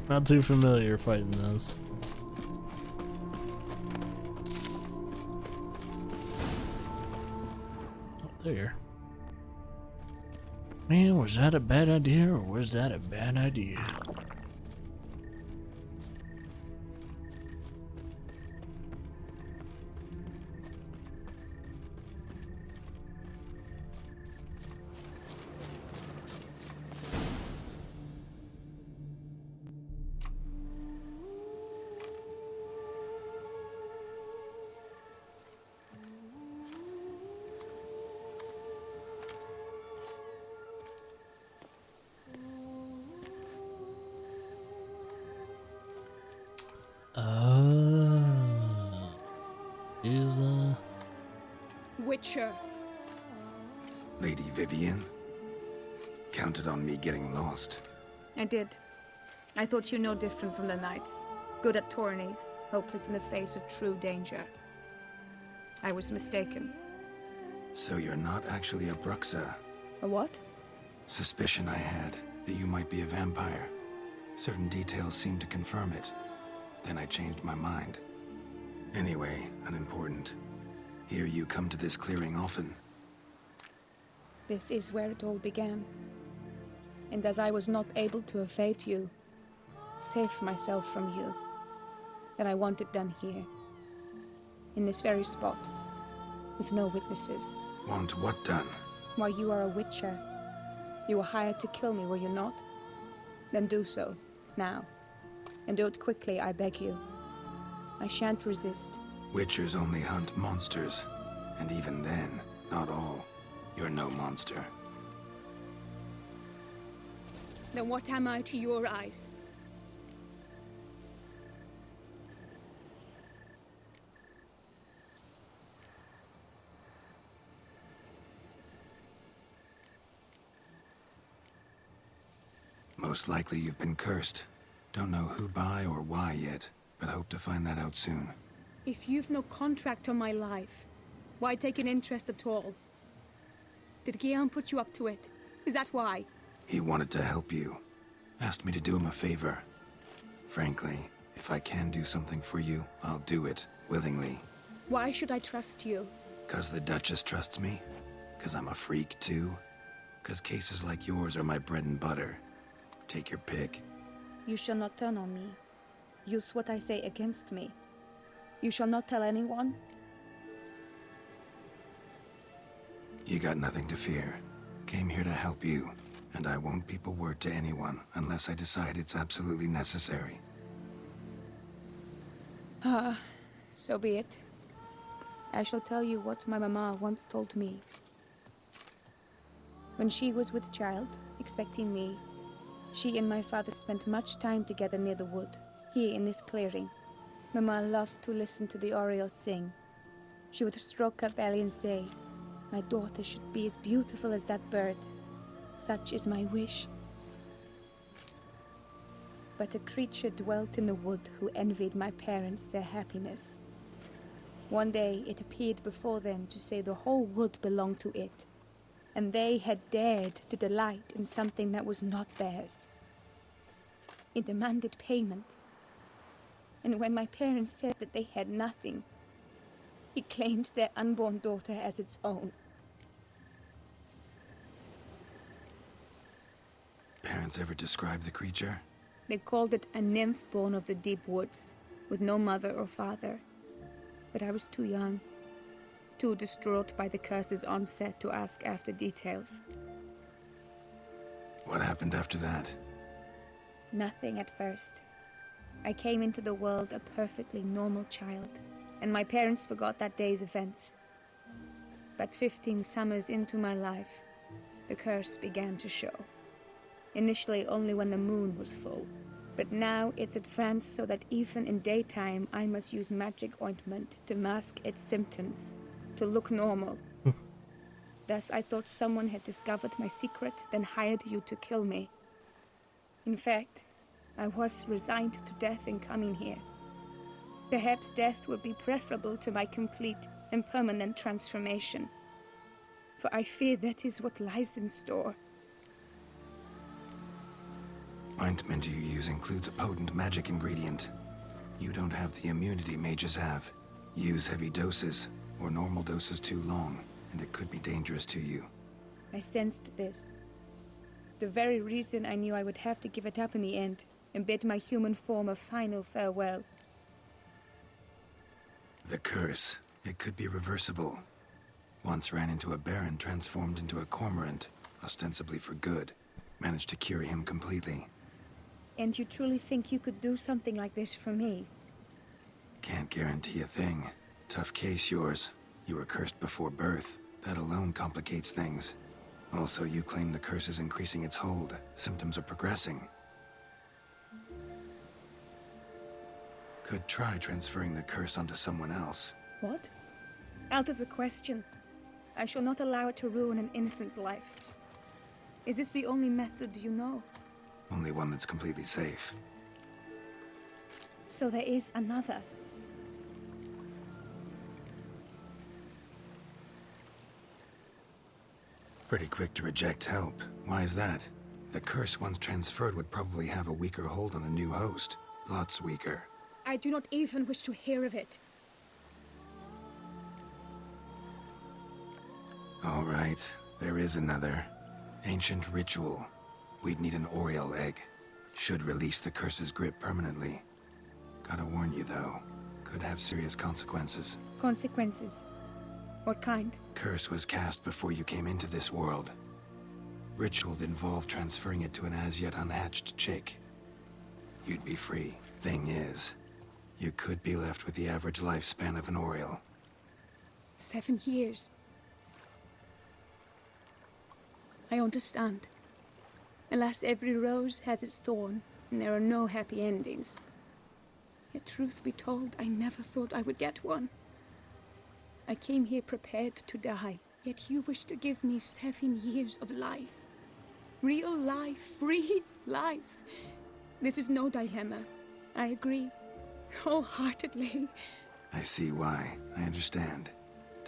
not too familiar fighting those. Oh, there. Man, was that a bad idea or was that a bad idea? Oh. He's, Witcher. Lady Vivian? Counted on me getting lost. I did. I thought you no different from the knights. Good at tourneys, hopeless in the face of true danger. I was mistaken. So you're not actually a Bruxa. A what? Suspicion I had, that you might be a vampire. Certain details seemed to confirm it. Then I changed my mind. Anyway, unimportant. Here you come to this clearing often. This is where it all began. And as I was not able to evade you, save myself from you, that I want it done here. In this very spot. With no witnesses. Want what done? Why, you are a witcher. You were hired to kill me, were you not? Then do so, now. And do it quickly, I beg you. I shan't resist. Witchers only hunt monsters. And even then, not all. You're no monster. Then what am I to your eyes? Most likely you've been cursed. Don't know who by or why yet, but hope to find that out soon. If you've no contract on my life, why take an interest at all? Did Guillaume put you up to it? Is that why? He wanted to help you. Asked me to do him a favor. Frankly, if I can do something for you, I'll do it, willingly. Why should I trust you? 'Cause the Duchess trusts me? 'Cause I'm a freak, too? 'Cause cases like yours are my bread and butter. Take your pick. You shall not turn on me. Use what I say against me. You shall not tell anyone. You got nothing to fear. Came here to help you, and I won't peep a word to anyone unless I decide it's absolutely necessary. So be it. I shall tell you what my mama once told me. When she was with child, expecting me, she and my father spent much time together near the wood, here in this clearing. Mama loved to listen to the orioles sing. She would stroke her belly and say, "My daughter should be as beautiful as that bird. Such is my wish." But a creature dwelt in the wood who envied my parents their happiness. One day it appeared before them to say the whole wood belonged to it, and they had dared to delight in something that was not theirs. It demanded payment. And when my parents said that they had nothing, it claimed their unborn daughter as its own. Parents ever describe the creature? They called it a nymph born of the deep woods, with no mother or father. But I was too young, too distraught by the curse's onset to ask after details. What happened after that? Nothing at first. I came into the world a perfectly normal child, and my parents forgot that day's events. But 15 summers into my life, the curse began to show. Initially only when the moon was full, but now it's advanced so that even in daytime I must use magic ointment to mask its symptoms, to look normal. Thus I thought someone had discovered my secret, then hired you to kill me. In fact, I was resigned to death in coming here. Perhaps death would be preferable to my complete and permanent transformation. For I fear that is what lies in store. Ointment you use includes a potent magic ingredient. You don't have the immunity mages have. Use heavy doses, or normal doses too long, and it could be dangerous to you. I sensed this. The very reason I knew I would have to give it up in the end, and bid my human form a final farewell. The curse. It could be reversible. Once ran into a baron transformed into a cormorant, ostensibly for good. Managed to cure him completely. And you truly think you could do something like this for me? Can't guarantee a thing. Tough case, yours. You were cursed before birth. That alone complicates things. Also, you claim the curse is increasing its hold. Symptoms are progressing. Could try transferring the curse onto someone else. What? Out of the question. I shall not allow it to ruin an innocent's life. Is this the only method you know? Only one that's completely safe. So there is another. Pretty quick to reject help. Why is that? The curse once transferred would probably have a weaker hold on a new host. Lots weaker. I do not even wish to hear of it. All right, there is another. Ancient ritual. We'd need an Oriole egg. Should release the curse's grip permanently. Gotta warn you though, could have serious consequences. Consequences? What kind? Curse was cast before you came into this world. Ritual involved transferring it to an as-yet unhatched chick. You'd be free. Thing is, you could be left with the average lifespan of an Oriole. 7 years. I understand. Alas, every rose has its thorn, and there are no happy endings. Yet truth be told, I never thought I would get one. I came here prepared to die, yet you wish to give me 7 years of life. Real life, free life. This is no dilemma. I agree. Wholeheartedly. I see why. I understand.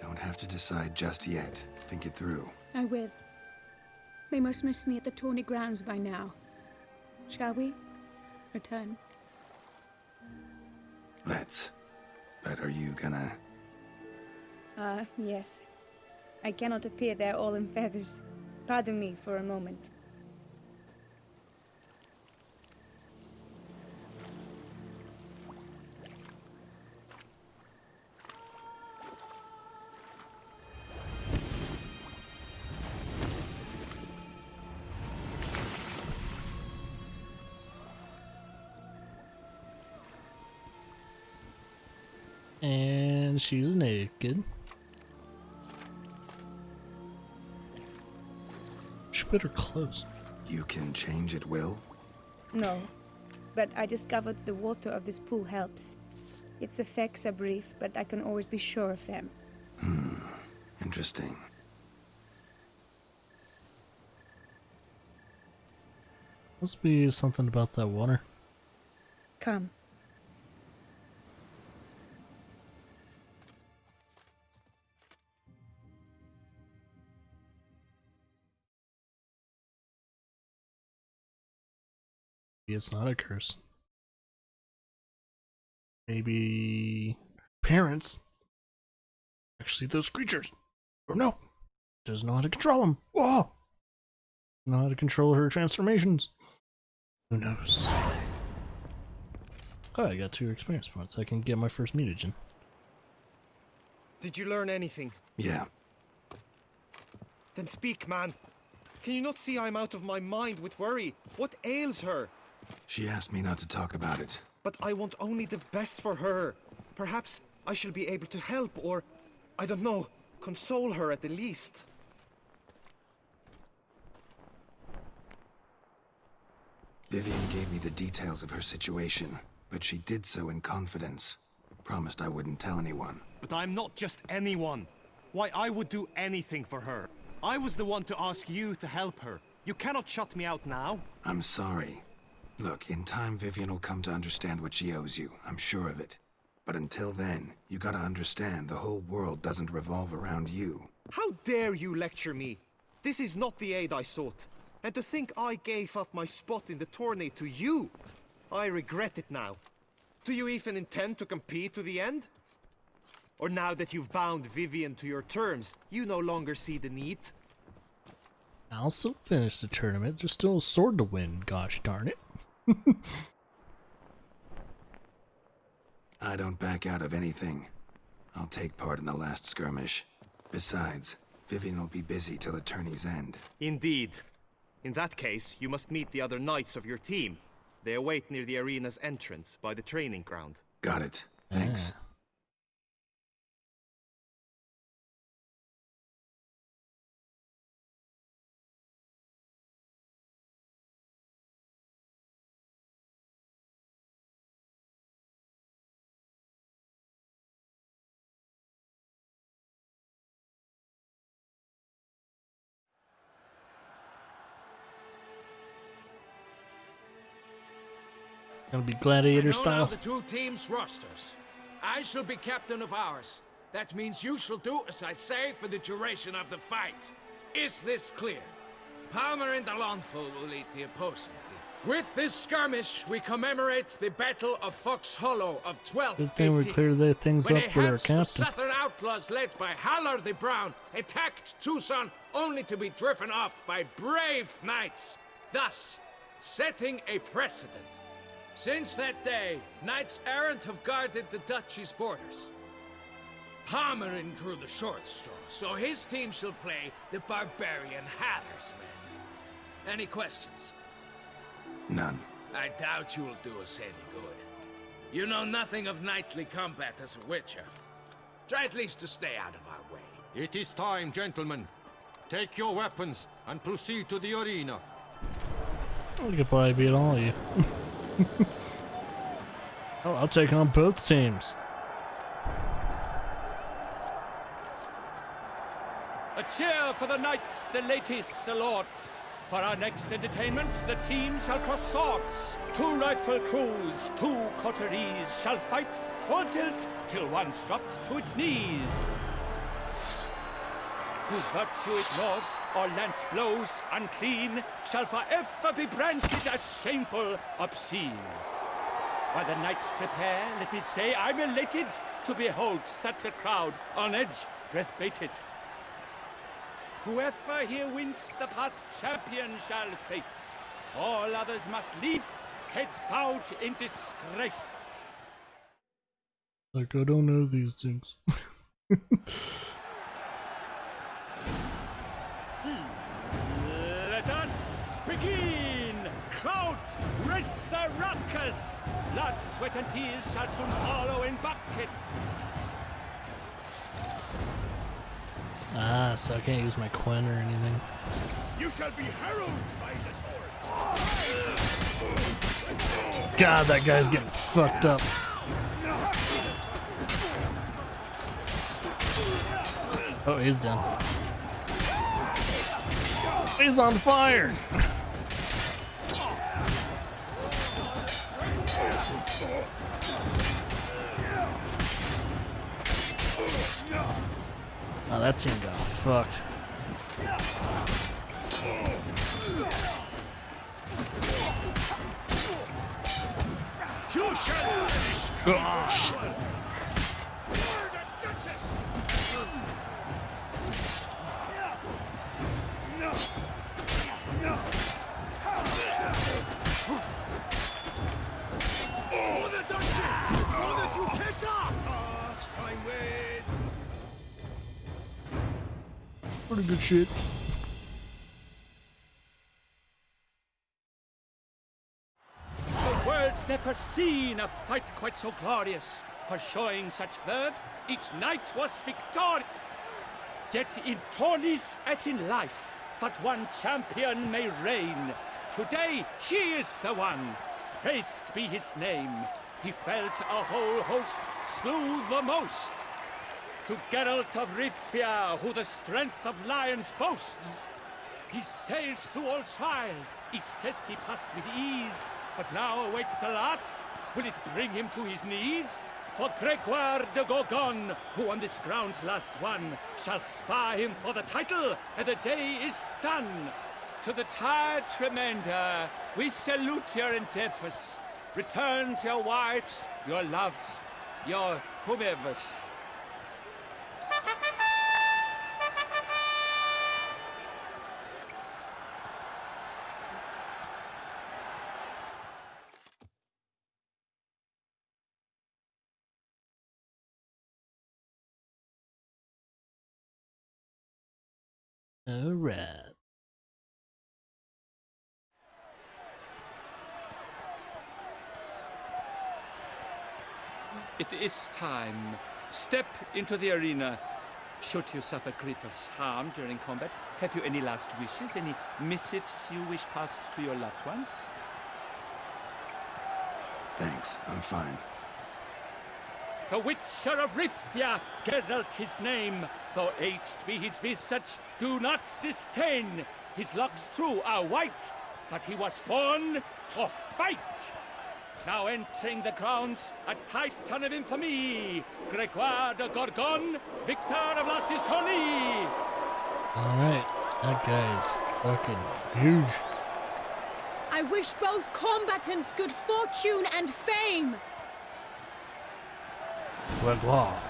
Don't have to decide just yet. Think it through. I will. They must miss me at the tourney grounds by now. Shall we? Return. Let's. But are you gonna... Yes. I cannot appear there all in feathers. Pardon me for a moment. And she's naked. She put her clothes. You can change at will? No. But I discovered the water of this pool helps. Its effects are brief, but I can always be sure of them. Interesting. Must be something about that water. Come. Maybe it's not a curse. Maybe parents actually those creatures. Or no, doesn't know how to control them. Whoa! Know how to control her transformations. Who knows? Oh, I got 2 experience points. I can get my first mutagen. Did you learn anything? Yeah. Then speak, man. Can you not see I'm out of my mind with worry? What ails her? She asked me not to talk about it. But I want only the best for her. Perhaps I shall be able to help or, I don't know, console her at the least. Vivian gave me the details of her situation, but she did so in confidence. Promised I wouldn't tell anyone. But I'm not just anyone. Why, I would do anything for her. I was the one to ask you to help her. You cannot shut me out now. I'm sorry. Look, in time Vivian will come to understand what she owes you. I'm sure of it. But until then, you gotta understand the whole world doesn't revolve around you. How dare you lecture me? This is not the aid I sought. And to think I gave up my spot in the tourney to you. I regret it now. Do you even intend to compete to the end? Or now that you've bound Vivian to your terms, you no longer see the need? I'll still finish the tournament. There's still a sword to win, gosh darn it. I don't back out of anything. I'll take part in the last skirmish. Besides, Vivian will be busy till the tourney's end. Indeed. In that case, you must meet the other knights of your team. They await near the arena's entrance, by the training ground. Got it. Thanks. Gonna be I gladiator know style. now the two teams' rosters. I shall be captain of ours. That means you shall do as I say for the duration of the fight. Is this clear? Palmer and Alonso will lead the opposing team. With this skirmish, we commemorate the Battle of Fox Hollow of Good thing we 1218. cleared the things When up with our the captain. Southern outlaws led by Haller the Brown attacked Tucson only to be driven off by brave knights, thus setting a precedent. Since that day, knights errant have guarded the duchy's borders. Palmerin drew the short straw, so his team shall play the barbarian Haller's men. Any questions? None. I doubt you'll do us any good. You know nothing of knightly combat as a witcher. Try at least to stay out of our way. It is time, gentlemen. Take your weapons and proceed to the arena. We could probably beat all of you. Oh, I'll take on both teams. A cheer for the knights, the ladies, the lords. For our next entertainment, the team shall cross swords. 2 rifle crews, 2 coteries shall fight full tilt till one's dropped to its knees. Who virtue ignores or lance blows unclean shall forever be branded as shameful, obscene. While the knights prepare, let me say I'm elated to behold such a crowd on edge, breath-baited. Whoever here wins the past champion shall face. All others must leave, heads bowed in disgrace. Like, I don't know these things. Let us begin! Crowd, race a ruckus! Blood, sweat, and tears shall soon follow in buckets. Ah, so I can't use my Quen or anything. You shall be harrowed by the sword. God, that guy's getting fucked up. Oh, he's done. He's on fire! Oh, that team got fucked. You shall Oh, shit. Pretty good shit. The world's never seen a fight quite so glorious. For showing such verve, each knight was victorious. Yet in tourneys as in life, but one champion may reign. Today he is the one. Praised be his name. He felt a whole host, slew the most. To Geralt of Rivia, who the strength of lions boasts. He sailed through all trials, each test he passed with ease. But now awaits the last. Will it bring him to his knees? For Gregoire de Gorgon, who on this ground last won, shall spar him for the title, and the day is done. To the tired remainder, we salute your endeavors. Return to your wives, your loves, your whomevers. Alright. It is time. Step into the arena. Should you suffer grievous harm during combat, have you any last wishes? Any missives you wish passed to your loved ones? Thanks, I'm fine. The Witcher of Rivia, Geralt his name. Though aged be his visage, do not disdain. His locks true are white, but he was born to fight. Now entering the grounds, a titan of infamy, Gregoire de Gorgon, victor of last year's tourney. Alright, that guy's fucking huge. I wish both combatants good fortune and fame. Gregoire.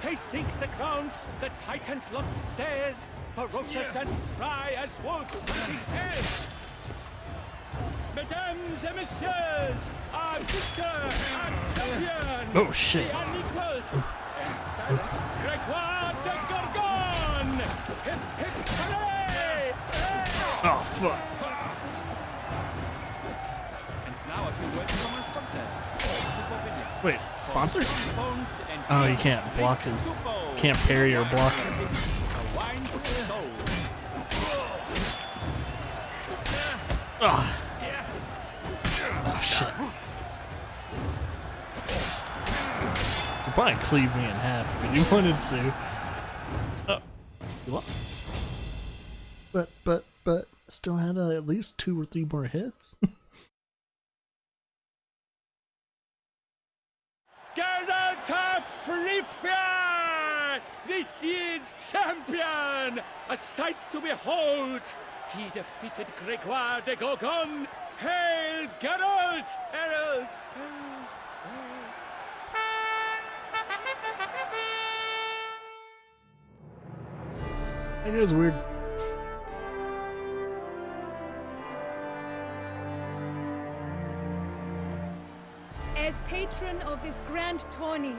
Pacing the grounds, the titans locked stares, ferocious and spry as wolves hunting hares. Mesdames et messieurs, our victor and champion, Oh shit. the unequaled and silent Gregoire de Gorgon! Hip hip hooray! Oh fuck. And now a few words from our sponsor. Wait, sponsor? Oh, you can't block his. Can't parry or block. Oh. Oh shit. He'd probably cleave me in half if he wanted to. Oh, he lost. But still had at least 2 or 3 more hits. Geralt of Rivia! This year's champion! A sight to behold! He defeated Gregoire de Gorgon! Hail Geralt! Herald! It is weird. As patron of this grand tourney,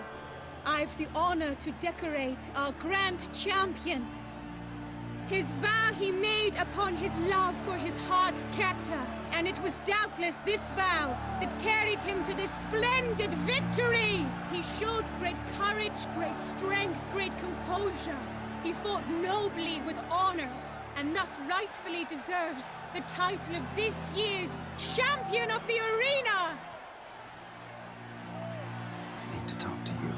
I've the honor to decorate our grand champion. His vow he made upon his love for his heart's captor, and it was doubtless this vow that carried him to this splendid victory. He showed great courage, great strength, great composure. He fought nobly with honor, and thus rightfully deserves the title of this year's Champion of the Arena! I need to talk to you.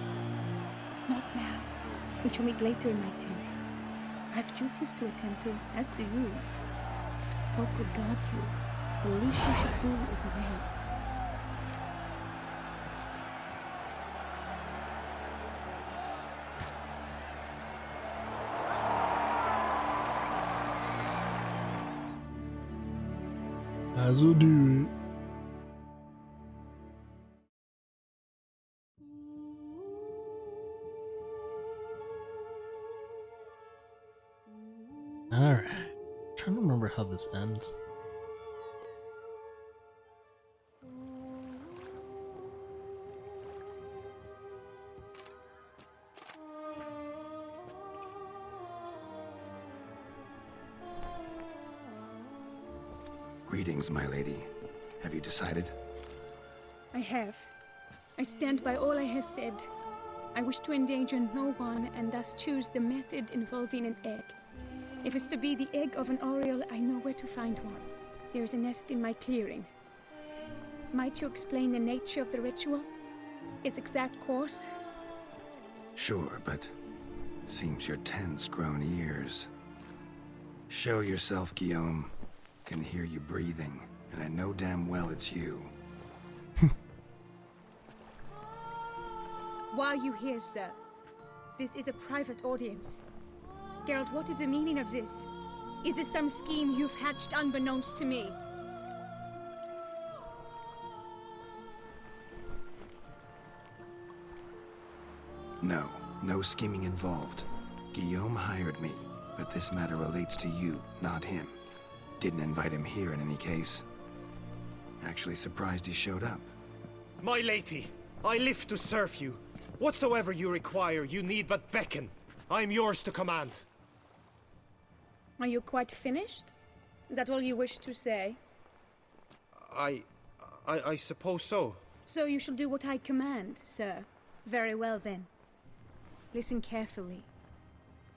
Not now. We shall meet later in my tent. I have duties to attend to, as do you. Folk regard you. The least you should do is wave. As will do. Alright. Trying to remember how this ends. Greetings, my lady. Have you decided? I have. I stand by all I have said. I wish to endanger no one and thus choose the method involving an egg. If it's to be the egg of an oriole, I know where to find one. There is a nest in my clearing. Might you explain the nature of the ritual? Its exact course? Sure, but seems your tense grown ears. Show yourself, Guillaume. Can hear you breathing, and I know damn well it's you. Why are you here, sir? This is a private audience. Geralt, what is the meaning of this? Is this some scheme you've hatched unbeknownst to me? No scheming involved. Guillaume hired me, but this matter relates to you, not him. Didn't invite him here in any case. Actually surprised he showed up. My lady, I live to serve you. Whatsoever you require, you need but beckon. I am yours to command. Are you quite finished? Is that all you wish to say? I suppose so. So you shall do what I command, sir. Very well then. Listen carefully.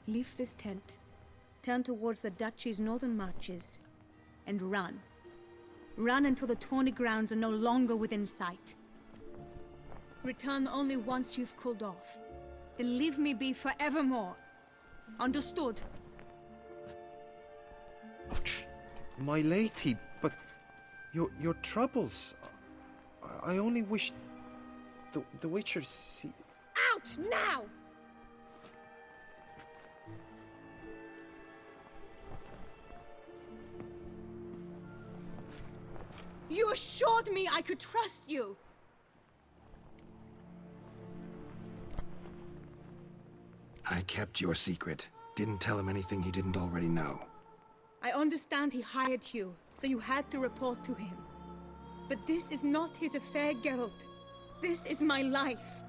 Leave this tent, turn towards the duchy's northern marches, and run. Run until the tourney grounds are no longer within sight. Return only once you've cooled off. Then leave me be forevermore. Understood? Ouch. My lady, but Your troubles. I only wish the Witcher see... Out now! You assured me I could trust you! I kept your secret. Didn't tell him anything he didn't already know. I understand he hired you, so you had to report to him. But this is not his affair, Geralt. This is my life.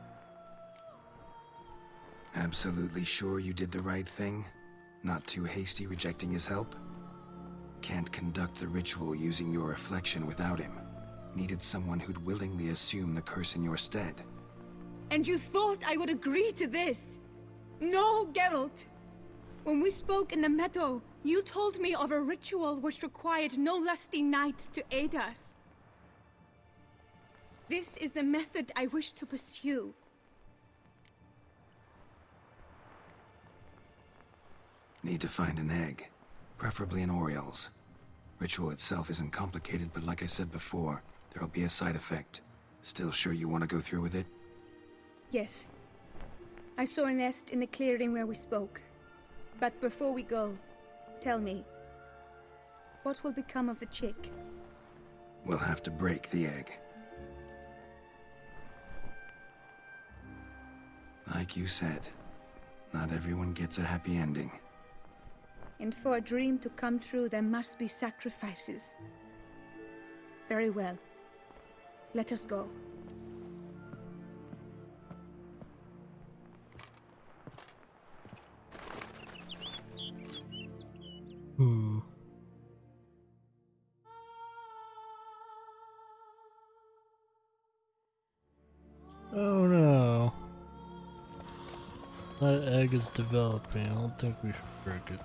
Absolutely sure you did the right thing? Not too hasty rejecting his help? Can't conduct the ritual using your reflection without him. Needed someone who'd willingly assume the curse in your stead. And you thought I would agree to this? No, Geralt! When we spoke in the meadow, you told me of a ritual which required no lusty knights to aid us. This is the method I wish to pursue. Need to find an egg. Preferably an Oriole's. Ritual itself isn't complicated, but like I said before, there'll be a side effect. Still sure you want to go through with it? Yes. I saw a nest in the clearing where we spoke. But before we go, tell me, what will become of the chick? We'll have to break the egg. Like you said, not everyone gets a happy ending. And for a dream to come true, there must be sacrifices. Very well. Let us go. Oh no. That egg is developing. I don't think we should break it.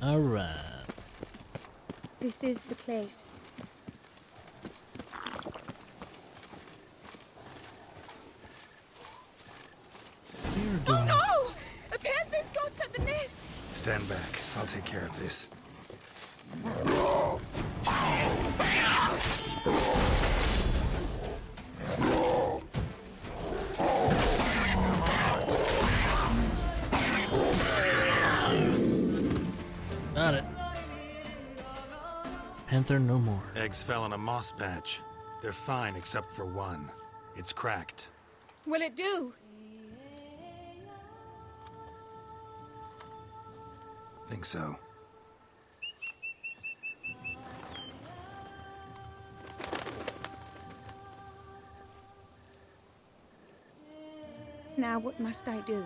Alright. This is the place. Oh no! A panther's got at the nest! Stand back. I'll take care of this. Got it. Panther no more. Eggs fell in a moss patch. They're fine except for one. It's cracked. Will it do? Think so. Now what must I do?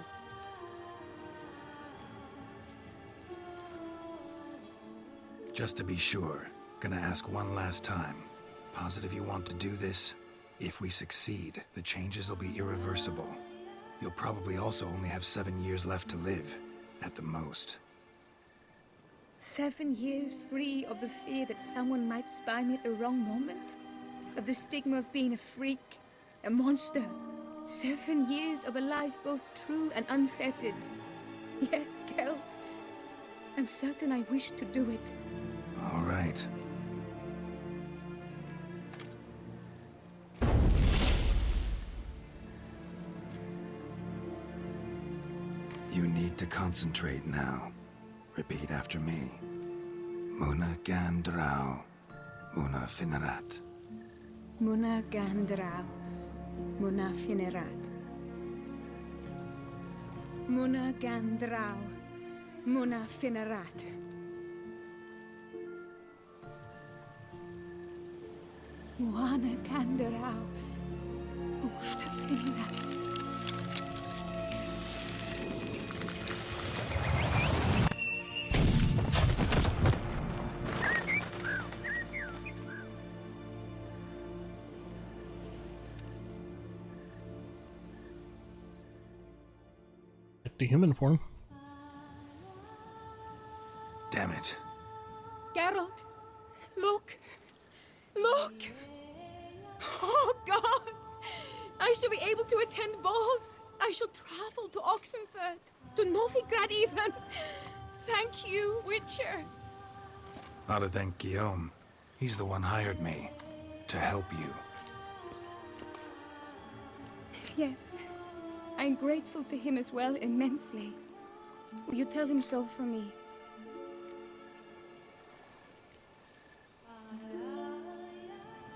Just to be sure, gonna ask one last time. Positive you want to do this? If we succeed, the changes will be irreversible. You'll probably also only have 7 years left to live, at the most. 7 years free of the fear that someone might spy me at the wrong moment? Of the stigma of being a freak, a monster? 7 years of a life both true and unfettered. Yes, Geralt. I'm certain I wish to do it. All right. You need to concentrate now. Repeat after me. Muna Gandrau, Muna Finerat. Muna Gandrau, Muna Finerat. Muna Gandrau, Muna Finerat. Muna Gandrau, Muna Finerat. back to human form. Damn it. Geralt, look! Look! Oh, gods! I shall be able to attend balls. I shall travel to Oxenfurt, to Novigrad even. Thank you, Witcher. Ought to thank Guillaume. He's the one hired me to help you. Yes, I'm grateful to him as well, immensely. Will you tell him so for me?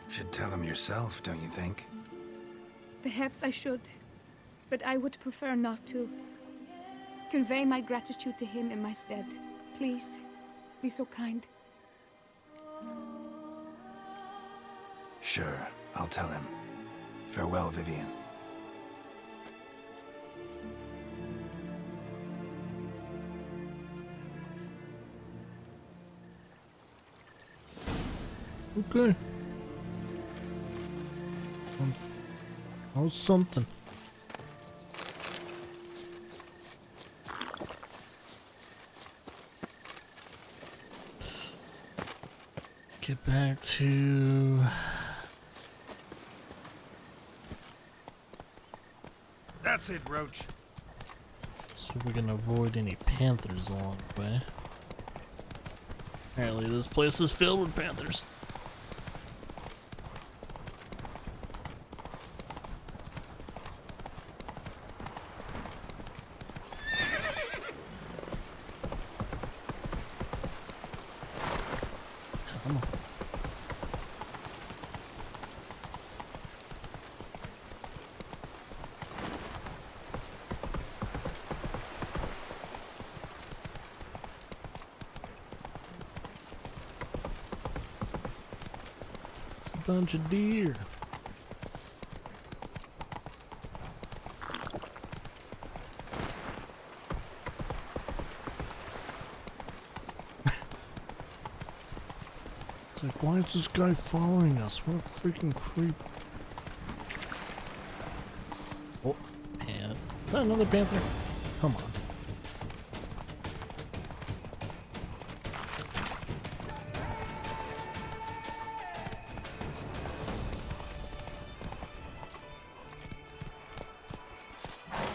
Should tell him yourself, don't you think? Perhaps I should, but I would prefer not to. Convey my gratitude to him in my stead. Please, be so kind. Sure, I'll tell him. Farewell, Vivian. Okay. How's something? Get back to... That's it, Roach. See if we can avoid any panthers along the way. Apparently this place is filled with panthers. Come on. It's a bunch of deer. It's like, why is this guy following us? What a freaking creep. Oh, man. Is that another panther? Come on.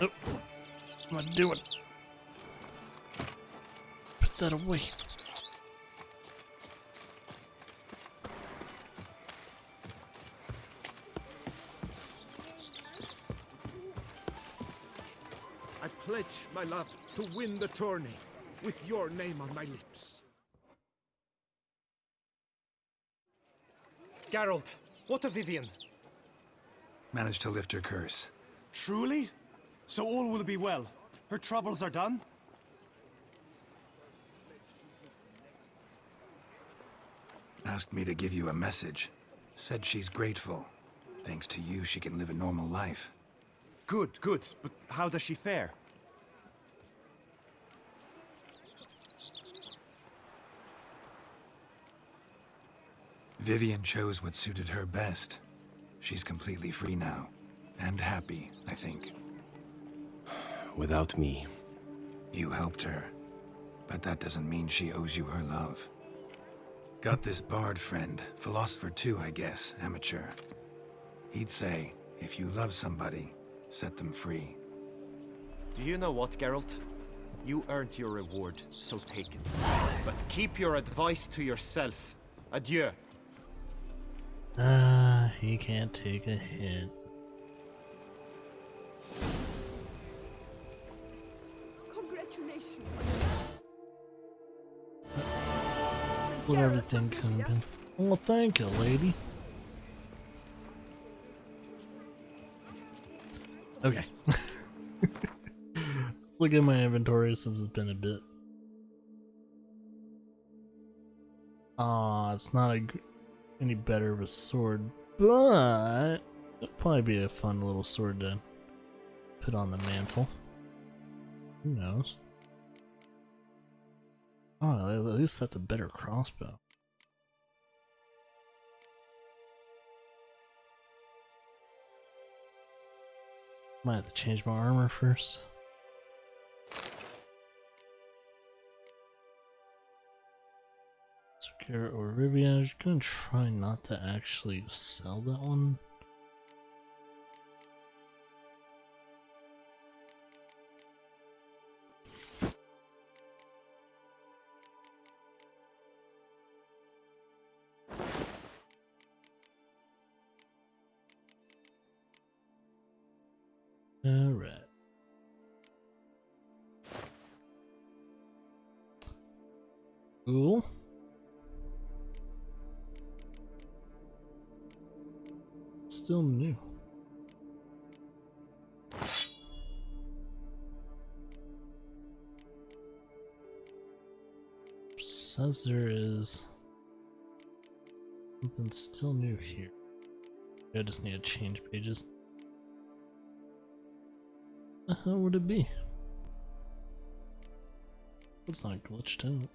Oh, what am I doing? Put that away. I pledge, my love, to win the tourney, with your name on my lips. Geralt, what of Vivian? Managed to lift her curse. Truly? So all will be well. Her troubles are done? Asked me to give you a message. Said she's grateful. Thanks to you, she can live a normal life. Good, good. But how does she fare? Vivian chose what suited her best. She's completely free now. And happy, I think. Without me. You helped her. But that doesn't mean she owes you her love. Got this bard friend, philosopher too, I guess, amateur. He'd say, if you love somebody, set them free. Do you know what, Geralt? You earned your reward, so take it. But keep your advice to yourself. Adieu. He can't take a hit. Congratulations. With everything coming. Well, thank you, lady. Okay. Let's look at my inventory since it's been a bit. It's not any better of a sword, but it'd probably be a fun little sword to put on the mantle. Who knows? Oh, at least that's a better crossbow. Might have to change my armor first. Here, Orivia, I'm gonna try not to actually sell that one. Alright. Cool. Still new. Says there is something still new here. I just need to change pages. The hell would it be? It's not glitched out.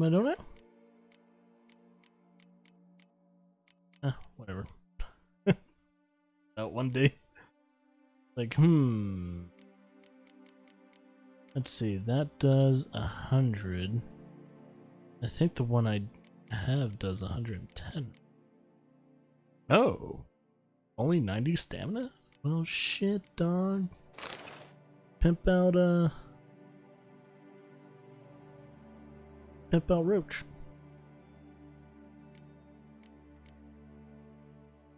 I don't know. Whatever. Out one day. Like, Let's see, that does 100. I think the one I have does 110. Oh, only 90 stamina? Well, shit, dog. Pimp out Roach.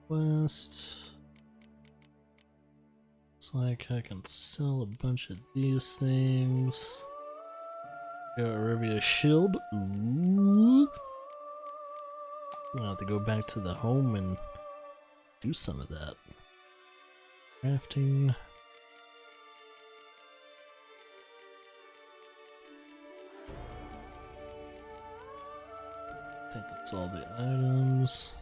Quest. Looks like I can sell a bunch of these things. Got Arabia Shield. Ooh. I'll have to go back to the home and do some of that. Crafting. I think that's all the items.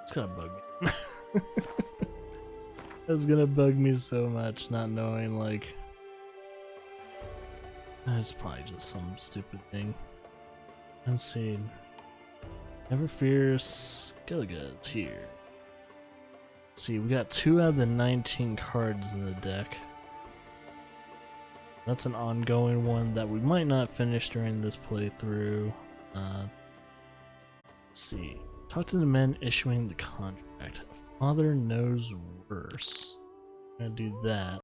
It's gonna bug me. That's gonna bug me so much, not knowing, like... It's probably just some stupid thing. Let's see. Never fear, Skellige's here. Let's see, we got 2 out of the 19 cards in the deck. That's an ongoing one that we might not finish during this playthrough. Let's see. Talk to the men issuing the contract. Father knows worse. I'm gonna do that.